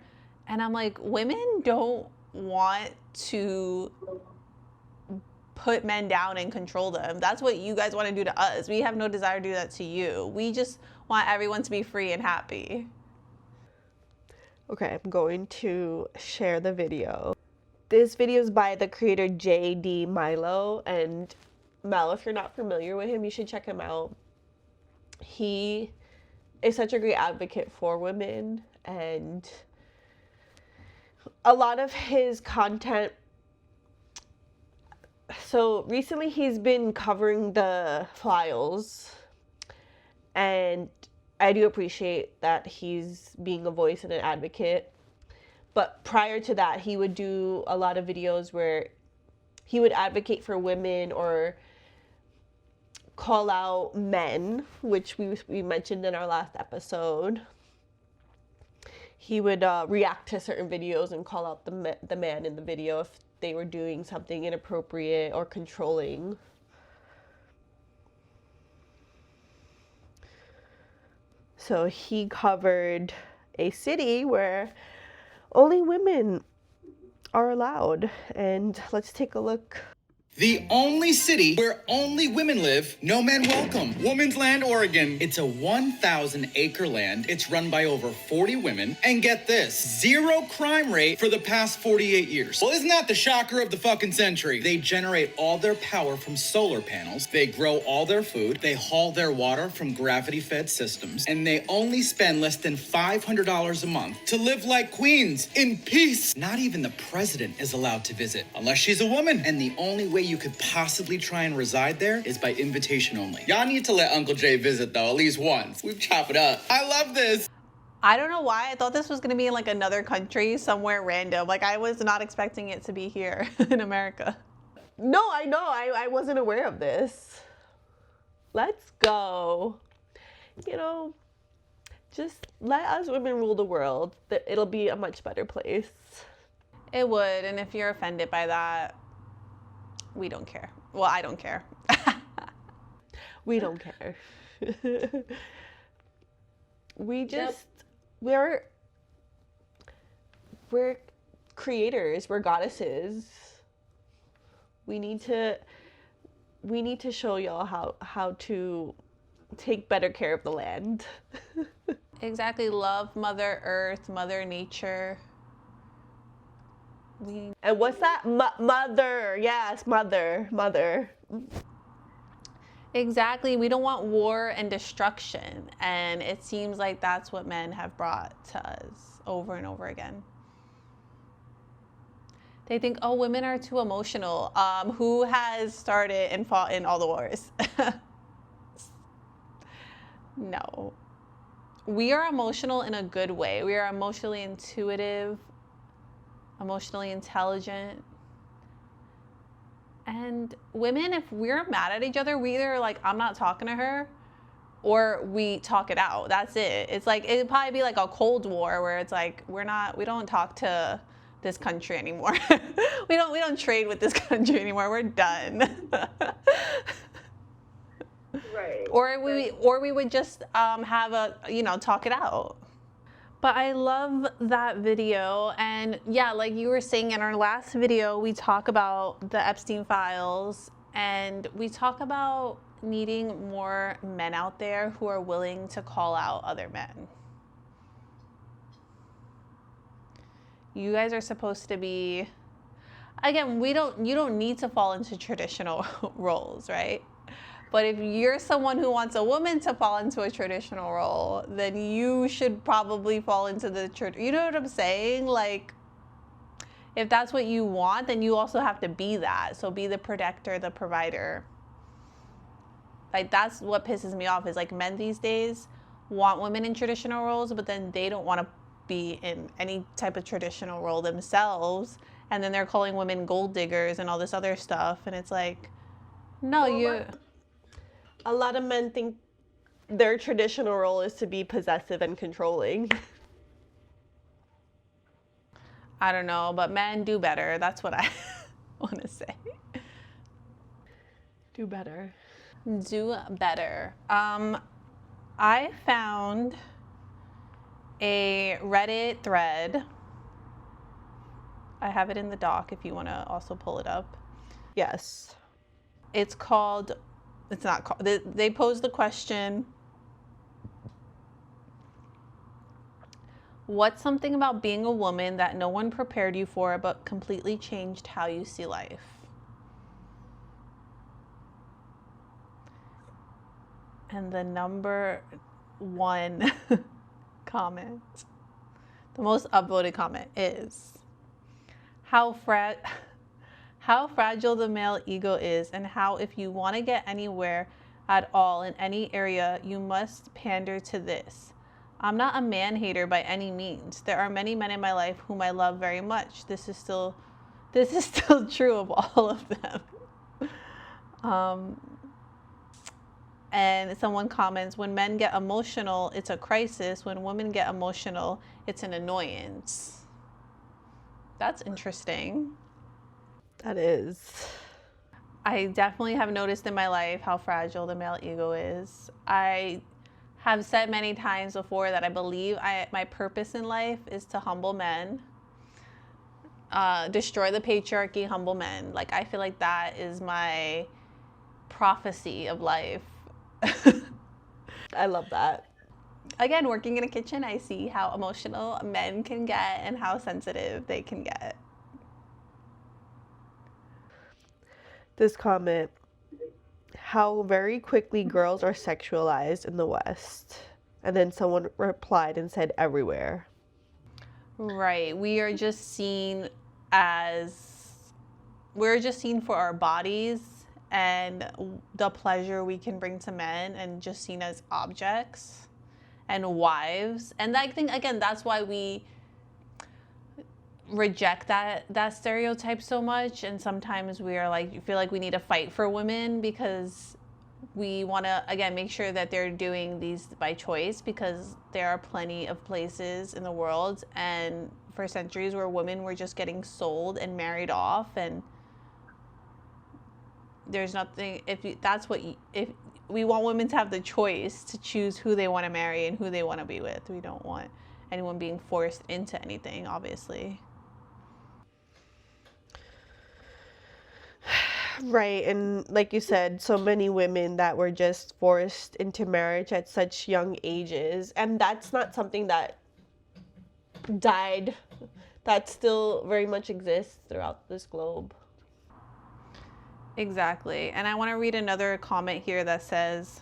And I'm like, women don't want to put men down and control them. That's what you guys want to do to us. We have no desire to do that to you. We just want everyone to be free and happy. Okay, I'm going to share the video. This video is by the creator Dee Milo, and Mel, if you're not familiar with him, you should check him out. He is such a great advocate for women, and a lot of his content. So recently he's been covering the files, and I do appreciate that he's being a voice and an advocate. But prior to that, he would do a lot of videos where he would advocate for women or call out men, which we mentioned in our last episode. He would react to certain videos and call out the man in the video if they were doing something inappropriate or controlling. So he covered a city where only women are allowed, and let's take a look. The only city where only women live, no men welcome. Woman's Land, Oregon. It's a 1,000-acre land. It's run by over 40 women. And get this, 0 crime rate for the past 48 years. Well, isn't that the shocker of the fucking century? They generate all their power from solar panels. They grow all their food. They haul their water from gravity-fed systems. And they only spend less than $500 a month to live like queens in peace. Not even the president is allowed to visit unless she's a woman. And the only way you could possibly try and reside there is by invitation only. Y'all need to let Uncle Jay visit though, at least once. We chop it up. I love this. I don't know why I thought this was going to be in like another country, somewhere random. Like I was not expecting it to be here in America. No, I know. I wasn't aware of this. Let's go. You know, just let us women rule the world. It'll be a much better place. It would, and if you're offended by that, we don't care. Well, I don't care. We don't care. We just, we're creators, we're goddesses. We need to show y'all how to take better care of the land. Exactly. Love Mother Earth, Mother Nature. And what's that? Mother. Yes, mother. Exactly. We don't want war and destruction. And it seems like that's what men have brought to us over and over again. They think, oh, women are too emotional. Who has started and fought in all the wars? No. We are emotional in a good way. We are emotionally intuitive, emotionally intelligent. And women, if we're mad at each other, we either like, I'm not talking to her, or we talk it out. That's it. It's like, it'd probably be like a Cold War where it's like, we don't talk to this country anymore. we don't trade with this country anymore. We're done. Right. Or we would just have a, talk it out. But I love that video. And yeah, like you were saying in our last video, we talk about the Epstein files, and we talk about needing more men out there who are willing to call out other men. You guys are supposed to be, again, you don't need to fall into traditional roles, right? But if you're someone who wants a woman to fall into a traditional role, then you should probably fall into the you know what I'm saying? Like, if that's what you want, then you also have to be that. So be the protector, the provider. Like, that's what pisses me off, is like men these days want women in traditional roles, but then they don't want to be in any type of traditional role themselves. And then they're calling women gold diggers and all this other stuff. And it's like, no, A lot of men think their traditional role is to be possessive and controlling. I don't know, but men do better. That's what I want to say. Do better. Do better. I found a Reddit thread. I have it in the doc if you want to also pull it up. Yes. It's not called, they posed the question, what's something about being a woman that no one prepared you for but completely changed how you see life? And the number one comment, the most upvoted comment is, how fragile the male ego is, and how if you want to get anywhere at all in any area, you must pander to this. I'm not a man hater by any means. There are many men in my life whom I love very much. This is still true of all of them. And someone comments, when men get emotional, it's a crisis. When women get emotional, it's an annoyance. That's interesting. That is. I definitely have noticed in my life how fragile the male ego is. I have said many times before that I believe my purpose in life is to humble men. destroy the patriarchy, humble men. Like, I feel like that is my prophecy of life. I love that. Again, working in a kitchen, I see how emotional men can get and how sensitive they can get. This comment, how very quickly girls are sexualized in the West. And then someone replied and said everywhere. Right. We're just seen for our bodies and the pleasure we can bring to men, and just seen as objects and wives. And I think, again, that's why we reject that stereotype so much. And sometimes we are like, you feel like we need to fight for women, because we want to, again, make sure that they're doing these by choice, because there are plenty of places in the world and for centuries where women were just getting sold and married off. And there's nothing, if we want women to have the choice to choose who they want to marry and who they want to be with. We don't want anyone being forced into anything, obviously. Right, and like you said, so many women that were just forced into marriage at such young ages, and that's not something that died. That still very much exists throughout this globe. Exactly. And I want to read another comment here that says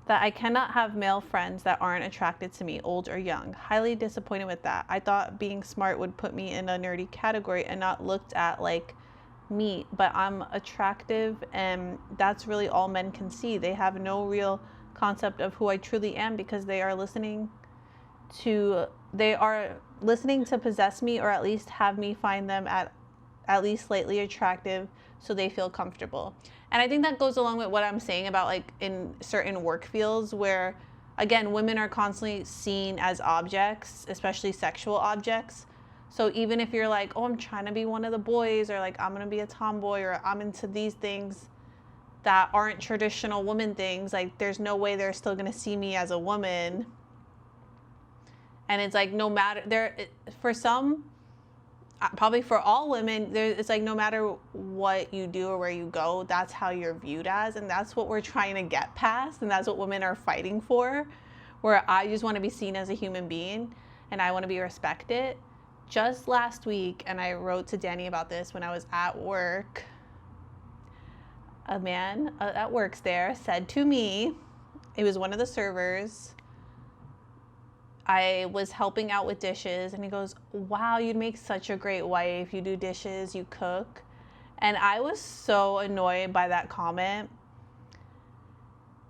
that I cannot have male friends that aren't attracted to me, old or young. Highly disappointed with that. I thought being smart would put me in a nerdy category and not looked at like me, but I'm attractive, and that's really all men can see. They have no real concept of who I truly am, because they are listening to possess me, or at least have me find them at least slightly attractive so they feel comfortable. And I think that goes along with what I'm saying about, like, in certain work fields where, again, women are constantly seen as objects, especially sexual objects. So even if you're like, oh, I'm trying to be one of the boys, or like, I'm going to be a tomboy, or I'm into these things that aren't traditional woman things, like, there's no way they're still going to see me as a woman. And it's like, no matter, for some, probably for all women, it's like, no matter what you do or where you go, that's how you're viewed as. And that's what we're trying to get past. And that's what women are fighting for, where I just want to be seen as a human being and I want to be respected. Just last week, and I wrote to Danny about this when I was at work, a man that works there said to me, it was one of the servers, I was helping out with dishes, and he goes, wow, you'd make such a great wife. You do dishes, you cook. And I was so annoyed by that comment.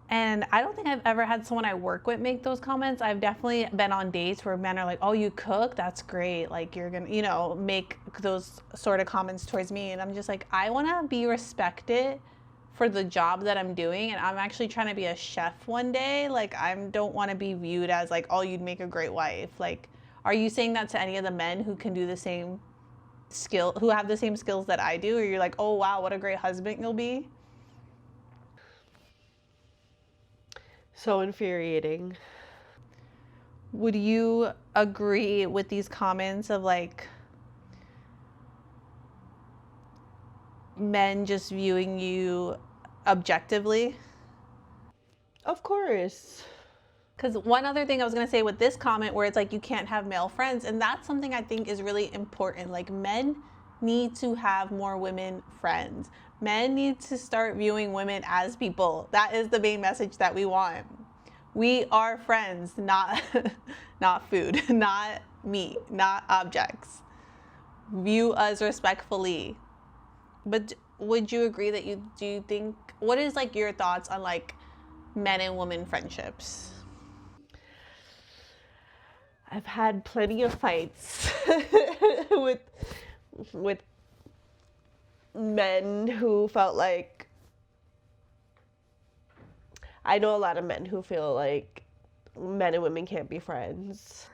And I don't think I've ever had someone I work with make those comments. I've definitely been on dates where men are like, oh, you cook? That's great. Like, you're going to, make those sort of comments towards me. And I'm just like, I want to be respected for the job that I'm doing. And I'm actually trying to be a chef one day. Like, I don't want to be viewed as like, oh, you'd make a great wife. Like, are you saying that to any of the men who can do the same skill, who have the same skills that I do? Or you're like, oh, wow, what a great husband you'll be? So infuriating. Would you agree with these comments of like men just viewing you objectively? Of course. Because one other thing I was going to say with this comment where it's like you can't have male friends, and that's something I think is really important. Like, men need to have more women friends. Men need to start viewing women as people. That is the main message that we want. We are friends, not food, not meat, not objects. View us respectfully. But would you agree that do you think, what is like your thoughts on like men and women friendships? I've had plenty of fights with men who felt like, I know a lot of men who feel like men and women can't be friends.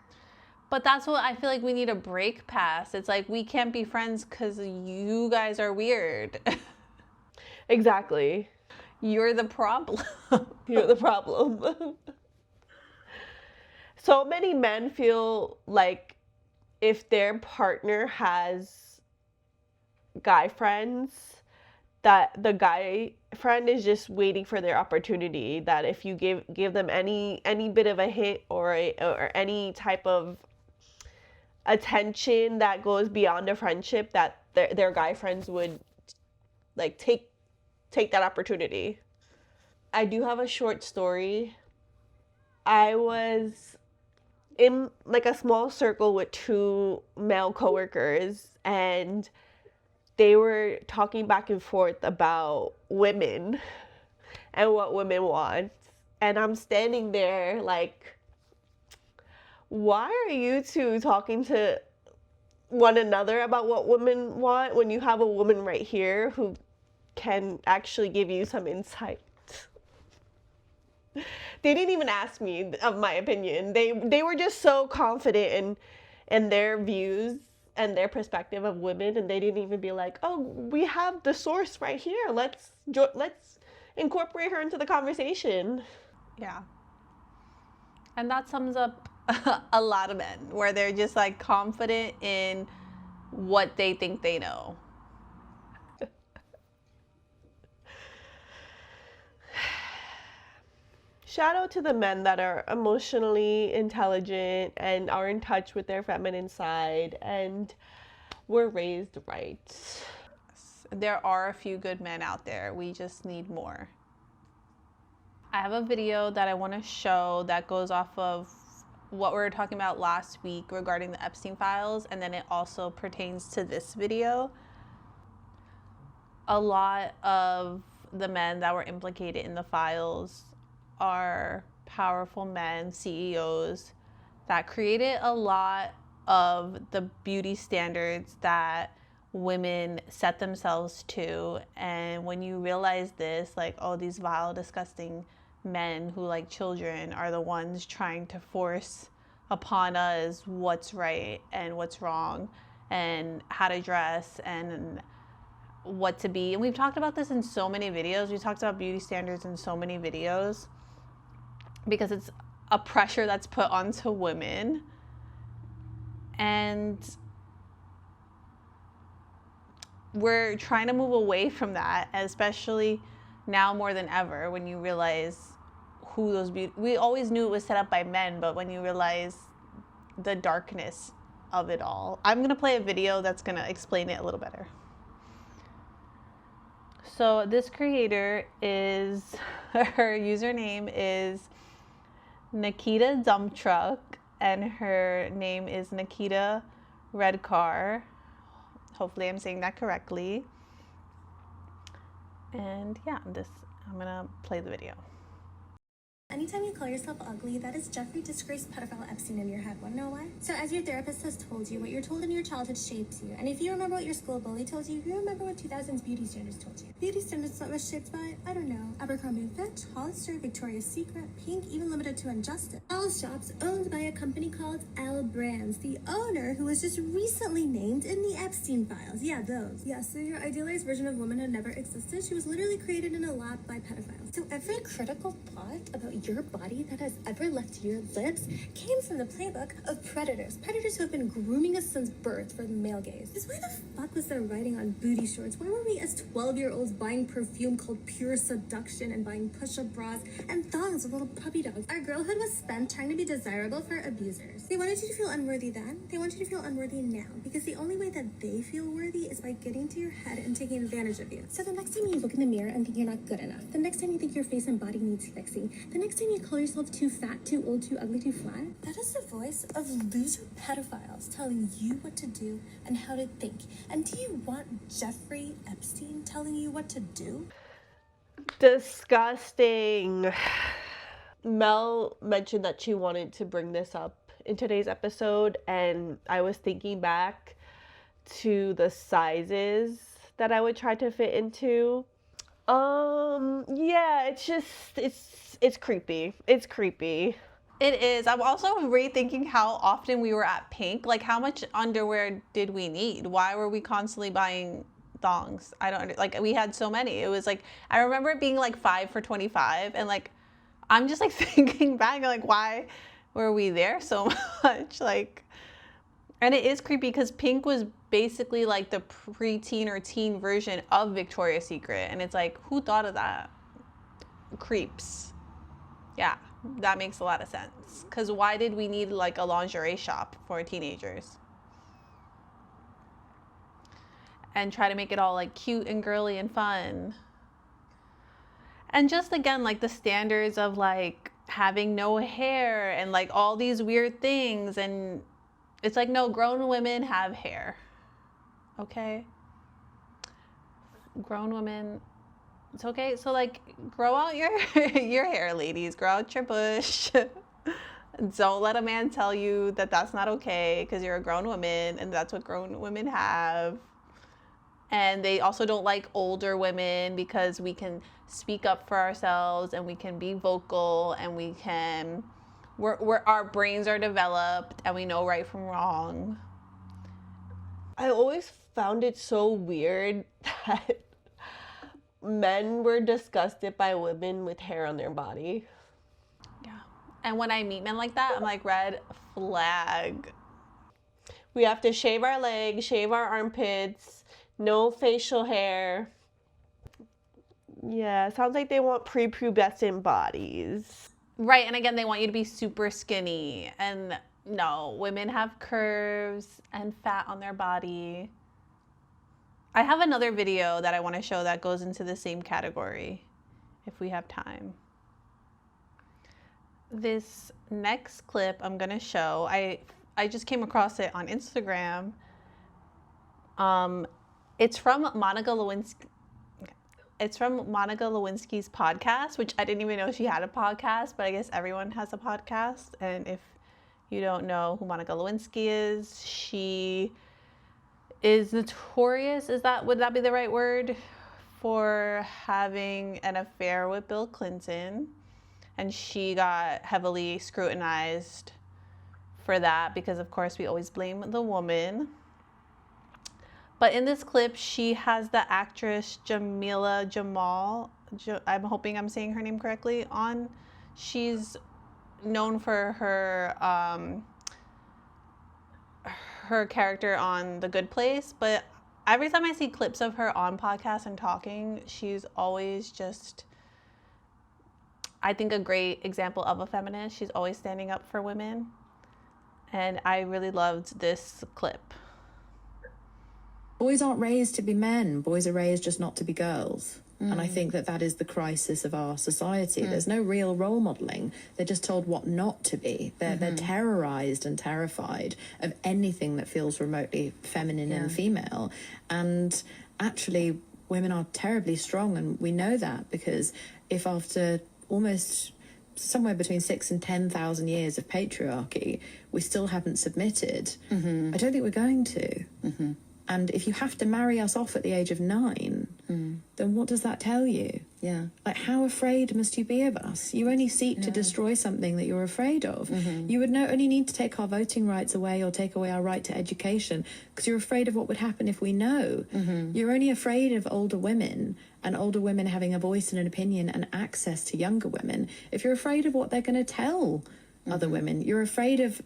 But that's what I feel like we need a break past. It's like, we can't be friends because you guys are weird. Exactly. You're the problem. You're the problem. So many men feel like if their partner has guy friends, that the guy friend is just waiting for their opportunity, that if you give them any bit of a hint or any type of attention that goes beyond a friendship, that their guy friends would like take that opportunity. I do have a short story. I was in like a small circle with two male coworkers, and they were talking back and forth about women and what women want. And I'm standing there like, why are you two talking to one another about what women want when you have a woman right here who can actually give you some insight? They didn't even ask me of my opinion. They were just so confident in their views and their perspective of women, and they didn't even be like, "Oh, we have the source right here. Let's incorporate her into the conversation." Yeah. And that sums up a lot of men, where they're just like confident in what they think they know. Shout out to the men that are emotionally intelligent and are in touch with their feminine side and were raised right. There are a few good men out there. We just need more. I have a video that I want to show that goes off of what we were talking about last week regarding the Epstein files, and then it also pertains to this video. A lot of the men that were implicated in the files are powerful men, CEOs, that created a lot of the beauty standards that women set themselves to. And when you realize this, like, oh, these vile, disgusting men who like children are the ones trying to force upon us what's right and what's wrong and how to dress and what to be. And we've talked about this in so many videos. We talked about beauty standards in so many videos because it's a pressure that's put onto women. And we're trying to move away from that, especially now more than ever, when you realize who those we always knew it was set up by men, but when you realize the darkness of it all. I'm gonna play a video that's gonna explain it a little better. So this creator is, her username is Nikitadumtruck, and her name is Nikita Redcar. Hopefully I'm saying that correctly. And yeah, I'm gonna play the video. Anytime you call yourself ugly, that is Jeffrey disgraced pedophile Epstein in your head. Wanna know why? So as your therapist has told you, what you're told in your childhood shapes you. And if you remember what your school bully told you, you remember what 2000's beauty standards told you. Beauty standards that was shaped by, I don't know, Abercrombie & Fitch, Hollister, Victoria's Secret, Pink, even limited to Injustice. All shops owned by a company called L Brands, the owner who was just recently named in the Epstein files. Yeah, those. Yeah, so your idealized version of woman had never existed. She was literally created in a lab by pedophiles. So every critical thought about your body that has ever left your lips came from the playbook of predators. Predators who have been grooming us since birth for the male gaze. Because why the fuck was there writing on booty shorts? Why were we as 12-year-olds buying perfume called Pure Seduction and buying push-up bras and thongs with little puppy dogs? Our girlhood was spent trying to be desirable for abusers. They wanted you to feel unworthy then. They want you to feel unworthy now. Because the only way that they feel worthy is by getting to your head and taking advantage of you. So the next time you look in the mirror and think you're not good enough, the next time you think your face and body needs fixing, the next time you call yourself too fat, too old, too ugly, too flat, that is the voice of loser pedophiles telling you what to do and how to think. And do you want Jeffrey Epstein telling you what to do? Disgusting. Mel mentioned that she wanted to bring this up in today's episode, and I was thinking back to the sizes that I would try to fit into. Yeah, it's just, it's creepy. It's creepy. It is. I'm also rethinking how often we were at Pink. Like, how much underwear did we need? Why were we constantly buying thongs? I don't, like, we had so many. It was like, I remember it being like 5 for $25, and like, I'm just like thinking back, like, why were we there so much? Like, And it is creepy because pink was basically like the preteen or teen version of Victoria's Secret. And it's like, who thought of that? Creeps. Yeah, that makes a lot of sense. Because why did we need like a lingerie shop for teenagers? And try to make it all like cute and girly and fun. And just again, like the standards of like having no hair and like all these weird things. And it's like, no, grown women have hair. Okay? Grown women, it's okay. So like grow out your hair, ladies. Grow out your bush. Don't let a man tell you that that's not okay because you're a grown woman and that's what grown women have. And they also don't like older women because we can speak up for ourselves and we can be vocal and we can, our brains are developed and we know right from wrong. I always found it so weird that men were disgusted by women with hair on their body. Yeah. And when I meet men like that, I'm like, red flag. We have to shave our legs, shave our armpits, no facial hair. Yeah, sounds like they want prepubescent bodies. Right, and again, they want you to be super skinny. And no, women have curves and fat on their body. I have another video that I want to show that goes into the same category, if we have time. This next clip I'm going to show, I just came across it on Instagram. It's from Monica Lewinsky. It's from Monica Lewinsky's podcast, which I didn't even know she had a podcast, but I guess everyone has a podcast. And if you don't know who Monica Lewinsky is, she is notorious, would that be the right word, for having an affair with Bill Clinton. And she got heavily scrutinized for that because, of course, we always blame the woman. But in this clip, she has the actress Jameela Jamal, I'm hoping I'm saying her name correctly, on. She's known for her her character on The Good Place, but every time I see clips of her on podcasts and talking, she's always just, I think, a great example of a feminist. She's always standing up for women. And I really loved this clip. Boys aren't raised to be men. Boys are raised just not to be girls. And I think that is the crisis of our society. There's no real role modelling. They're just told what not to be. They're terrorised and terrified of anything that feels remotely feminine and female. And actually, women are terribly strong, and we know that because if after almost somewhere between 6,000 and 10,000 years of patriarchy, we still haven't submitted, I don't think we're going to. And if you have to marry us off at the age of 9, then what does that tell you? Yeah. Like, how afraid must you be of us? You only seek to destroy something that you're afraid of. You would not only need to take our voting rights away or take away our right to education because you're afraid of what would happen if we know. You're only afraid of older women and older women having a voice and an opinion and access to younger women if you're afraid of what they're going to tell other women. You're afraid of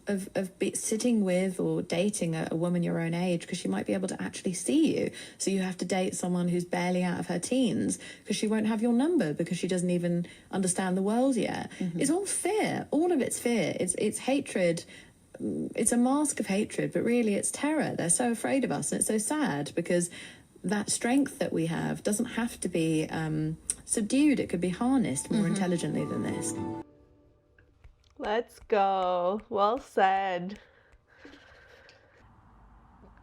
sitting with or dating a woman your own age because she might be able to actually see you. So you have to date someone who's barely out of her teens because she won't have your number because she doesn't even understand the world yet. It's all fear. All of it's fear. It's hatred. It's a mask of hatred, but really it's terror. They're so afraid of us, and it's so sad because that strength that we have doesn't have to be subdued. It could be harnessed more intelligently than this. Let's go. Well said.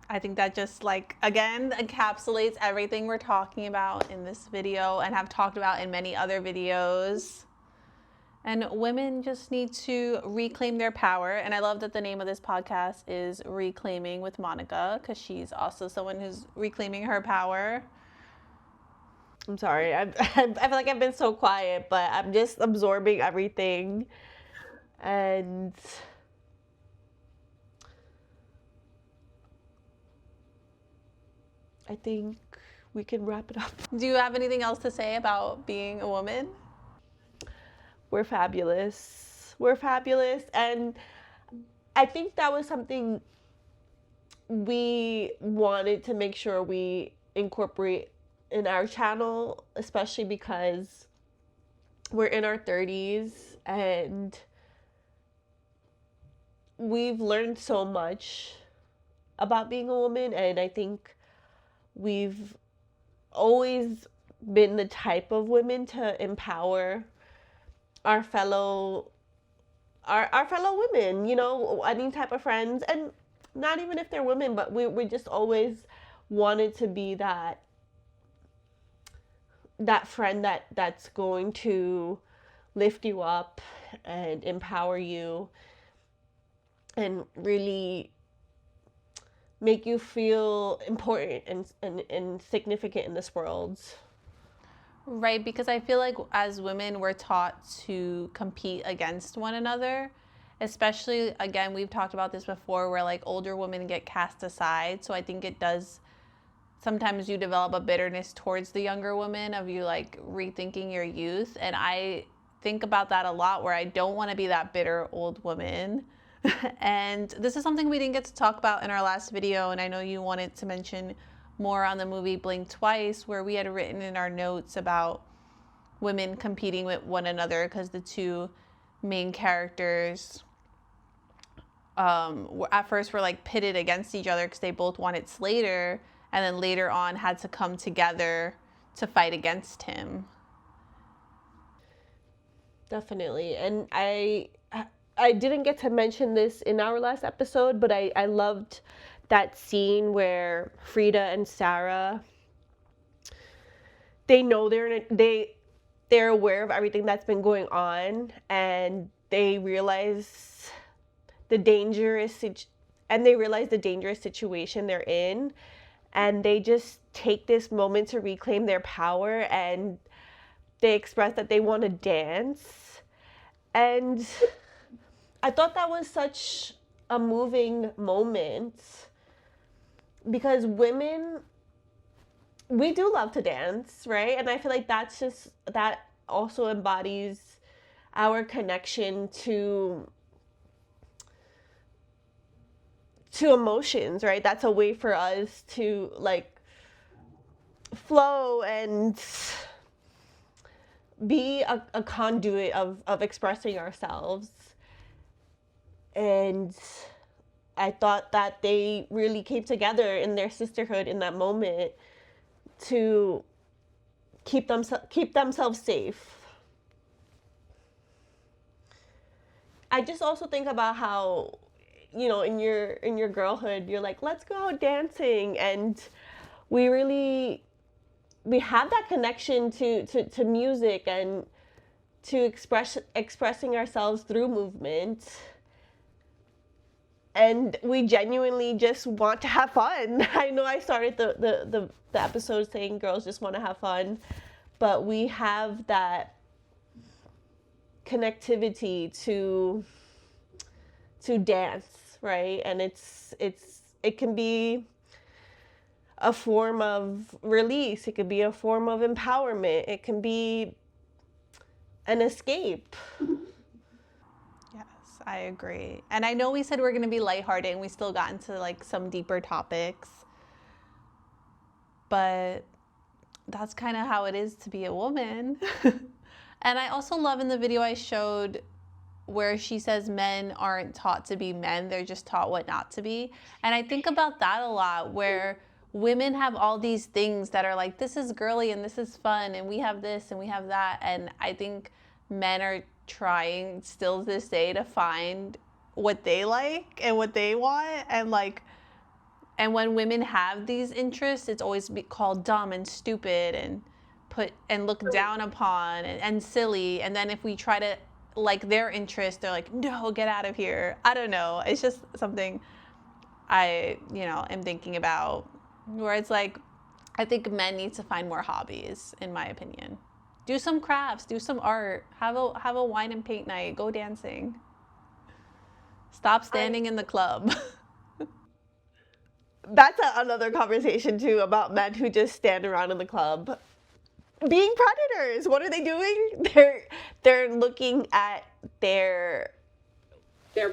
I think that just, like, again, encapsulates everything we're talking about in this video and have talked about in many other videos. And women just need to reclaim their power. And I love that the name of this podcast is Reclaiming with Monica, because she's also someone who's reclaiming her power. I'm sorry. I feel like I've been so quiet, but I'm just absorbing everything. And I think we can wrap it up. Do you have anything else to say about being a woman? We're fabulous. We're fabulous. And I think that was something we wanted to make sure we incorporate in our channel, especially because we're in our 30s and we've learned so much about being a woman, and I think we've always been the type of women to empower our fellow women, you know, any type of friends, and not even if they're women, but we just always wanted to be that friend that's going to lift you up and empower you and really make you feel important and significant in this world. Right, because I feel like as women, we're taught to compete against one another, especially, again, we've talked about this before, where like older women get cast aside. So I think it does, sometimes you develop a bitterness towards the younger woman of you like rethinking your youth. And I think about that a lot, where I don't want to be that bitter old woman. And this is something we didn't get to talk about in our last video, and I know you wanted to mention more on the movie Blink Twice, where we had written in our notes about women competing with one another because the two main characters at first were like pitted against each other because they both wanted Slater, and then later on had to come together to fight against him. Definitely. And I didn't get to mention this in our last episode, but I loved that scene where Frida and Sarah, they know they're aware of everything that's been going on, and they realize the dangerous situation they're in, and they just take this moment to reclaim their power, and they express that they want to dance. And I thought that was such a moving moment, because women, we do love to dance, right? And I feel like that also embodies our connection to emotions, right? That's a way for us to like flow and be a conduit of expressing ourselves. And I thought that they really came together in their sisterhood in that moment to keep themselves safe. I just also think about how, you know, in your girlhood, you're like, let's go out dancing, and we have that connection to music and to expressing ourselves through movement. And we genuinely just want to have fun. I know I started the episode saying girls just want to have fun, but we have that connectivity to dance, right? And it can be a form of release. It could be a form of empowerment. It can be an escape. I agree. And I know we said we're going to be lighthearted, and we still got into like some deeper topics. But that's kind of how it is to be a woman. And I also love in the video I showed where she says men aren't taught to be men, they're just taught what not to be. And I think about that a lot, where women have all these things that are like, this is girly and this is fun, and we have this and we have that. And I think men are trying still to this day to find what they like and what they want, and when women have these interests, it's always called dumb and stupid and looked down upon and silly. And then if we try to like their interest, they're like, no, get out of here. I don't know, it's just something I am thinking about, where it's like, I think men need to find more hobbies, in my opinion. Do some crafts, do some art, have a wine and paint night, go dancing. Stop standing in the club. That's another conversation too, about men who just stand around in the club being predators. What are they doing? They're looking at their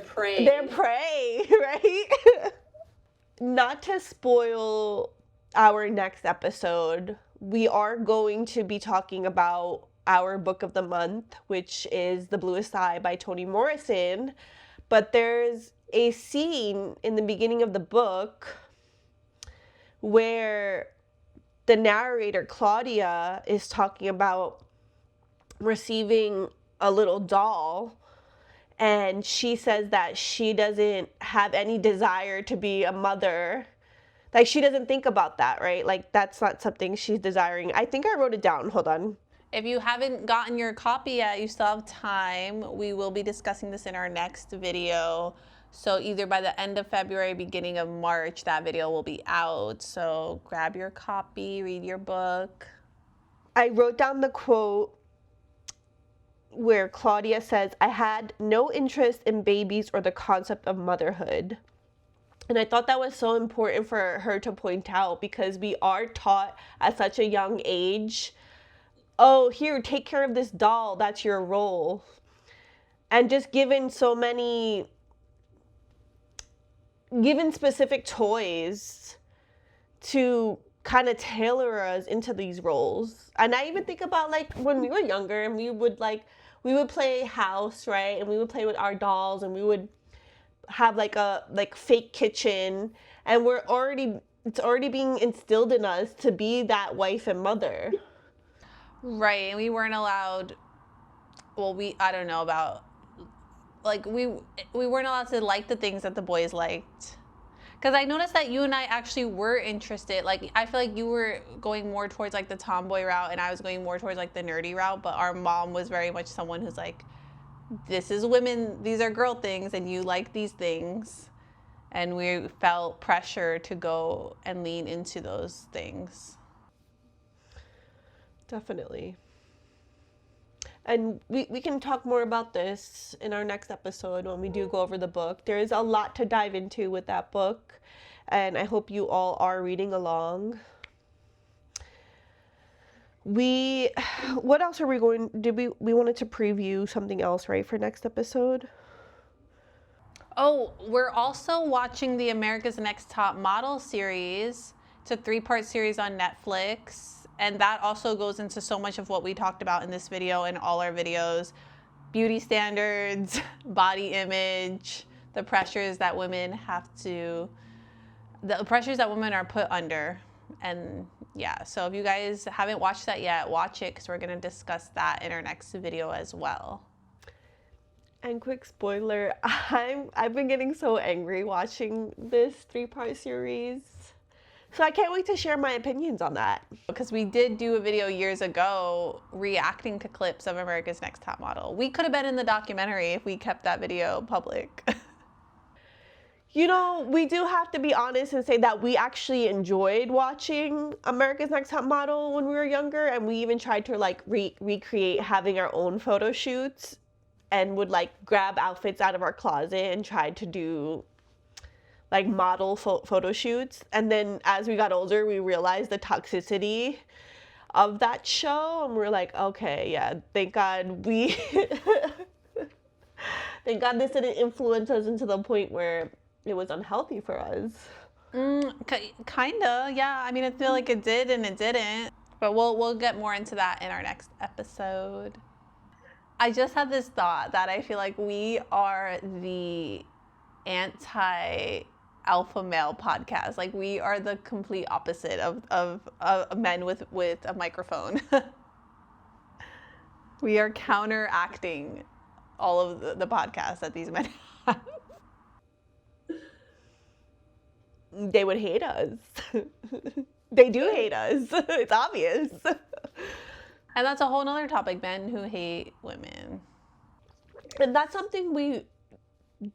prey. Their prey, right? not to spoil our next episode, we are going to be talking about our book of the month, which is The Bluest Eye by Toni Morrison. But there's a scene in the beginning of the book where the narrator, Claudia, is talking about receiving a little doll, and she says that she doesn't have any desire to be a mother. Like, she doesn't think about that, right? Like, that's not something she's desiring. I think I wrote it down. Hold on. If you haven't gotten your copy yet, you still have time. We will be discussing this in our next video. So either by the end of February, beginning of March, that video will be out. So grab your copy, read your book. I wrote down the quote where Claudia says, "I had no interest in babies or the concept of motherhood." And I thought that was so important for her to point out, because we are taught at such a young age, oh, here, take care of this doll, that's your role. And just given specific toys to kind of tailor us into these roles. And I even think about, like, when we were younger and we would play house, right? And we would play with our dolls, and we would have like a fake kitchen, and it's already being instilled in us to be that wife and mother. Right, and we weren't allowed, well, I don't know about, like, we weren't allowed to like the things that the boys liked. Because I noticed that you and I actually were interested. Like, I feel like you were going more towards, like, the tomboy route, and I was going more towards, like, the nerdy route. But our mom was very much someone who's like, this is women, these are girl things, and you like these things. And we felt pressure to go and lean into those things. Definitely. And we can talk more about this in our next episode when we do go over the book. There is a lot to dive into with that book, and I hope you all are reading along. What else are we going, we wanted to preview something else, right, for next episode? Oh, we're also watching the America's Next Top Model series. It's a 3-part series on Netflix. And that also goes into so much of what we talked about in this video and all our videos. Beauty standards, body image, the pressures that women are put under. And yeah, so if you guys haven't watched that yet, watch it, because we're going to discuss that in our next video as well. And quick spoiler, I've been getting so angry watching this 3-part series. So I can't wait to share my opinions on that. Because we did do a video years ago reacting to clips of America's Next Top Model. We could have been in the documentary if we kept that video public. You know, we do have to be honest and say that we actually enjoyed watching America's Next Top Model when we were younger, and we even tried to like recreate having our own photo shoots, and would like grab outfits out of our closet and tried to do like model photo shoots. And then as we got older, we realized the toxicity of that show, and we're like, okay, yeah, thank God thank God this didn't influence us into the point where it was unhealthy for us. Kinda, yeah. I mean, I feel like it did and it didn't. But we'll get more into that in our next episode. I just had this thought that I feel like we are the anti-alpha male podcast. Like, we are the complete opposite of men with a microphone. We are counteracting all of the podcasts that these men have. They would hate us. They do hate us. It's obvious. And that's a whole nother topic, men who hate women. And that's something we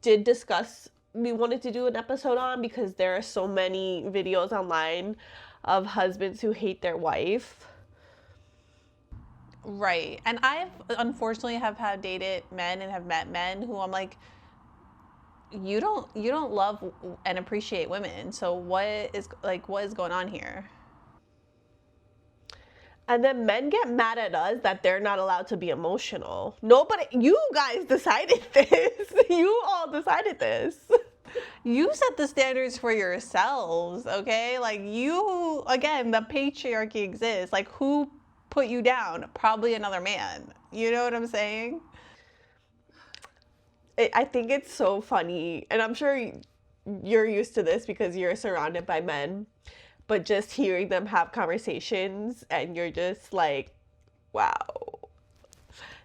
did discuss. We wanted to do an episode on, because there are so many videos online of husbands who hate their wife. Right. And I've unfortunately have dated men and have met men who I'm like, you don't love and appreciate women. So what is going on here? And then men get mad at us that they're not allowed to be emotional. Nobody, you guys decided this. You all decided this. You set the standards for yourselves, okay? Like you, again, the patriarchy exists. Like who put you down? Probably another man. You know what I'm saying? I think it's so funny, and I'm sure you're used to this because you're surrounded by men, but just hearing them have conversations and you're just like, wow,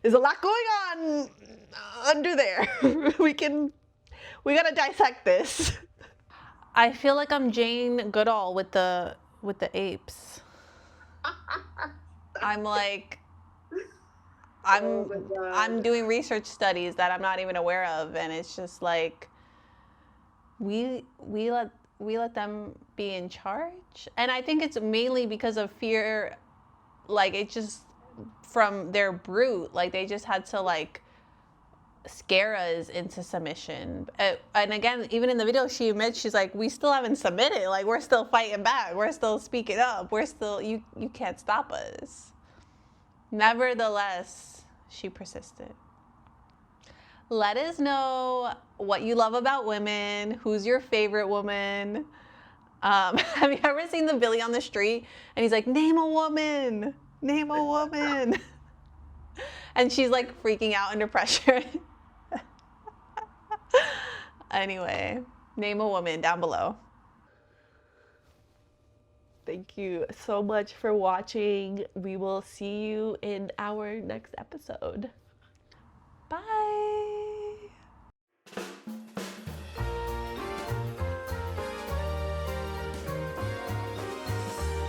there's a lot going on under there. we gotta dissect this. I feel like I'm Jane Goodall with the apes. I'm like, I'm doing research studies that I'm not even aware of, and it's just like we let them be in charge, and I think it's mainly because of fear. Like it's just from their brute, like they just had to like scare us into submission. And again, even in the video, she admits, she's like, we still haven't submitted. Like we're still fighting back. We're still speaking up. We're still, you can't stop us. Nevertheless, she persisted. Let us know what you love about women. Who's your favorite woman? Have you ever seen the Billy on the street? And he's like, name a woman. Name a woman. And she's like freaking out under pressure. Anyway, name a woman down below. Thank you so much for watching. We will see you in our next episode. Bye.